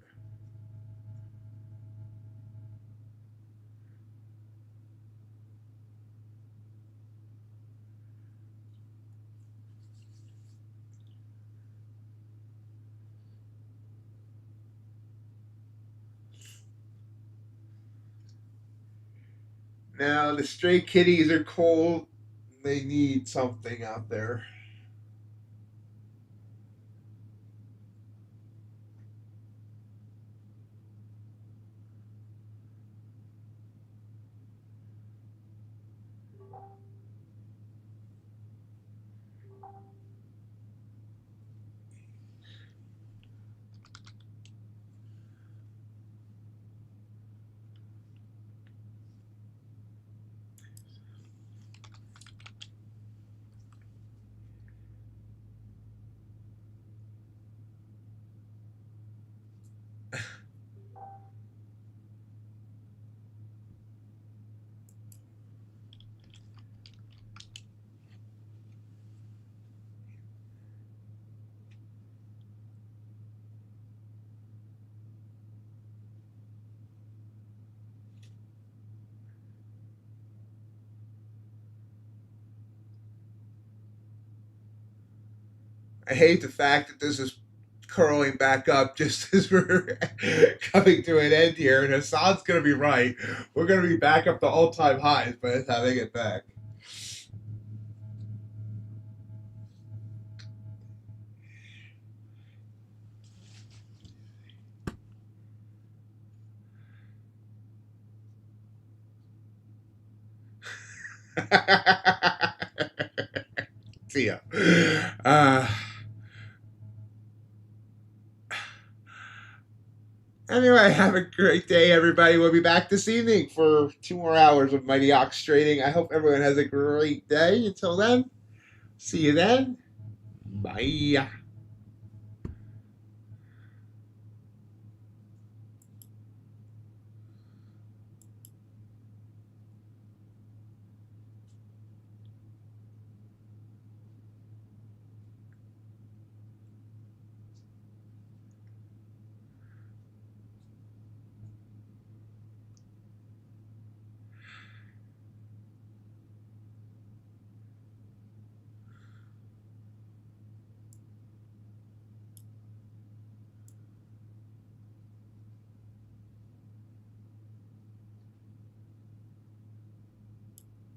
Speaker 1: Now the stray kitties are cold. They need something out there. I hate the fact that this is curling back up just as we're coming to an end here, and Hassan's going to be right. We're going to be back up to all-time highs by the time they get back. See ya. Anyway, have a great day, everybody. We'll be back this evening for 2 more hours of Mighty Ox Trading. I hope everyone has a great day. Until then, see you then. Bye.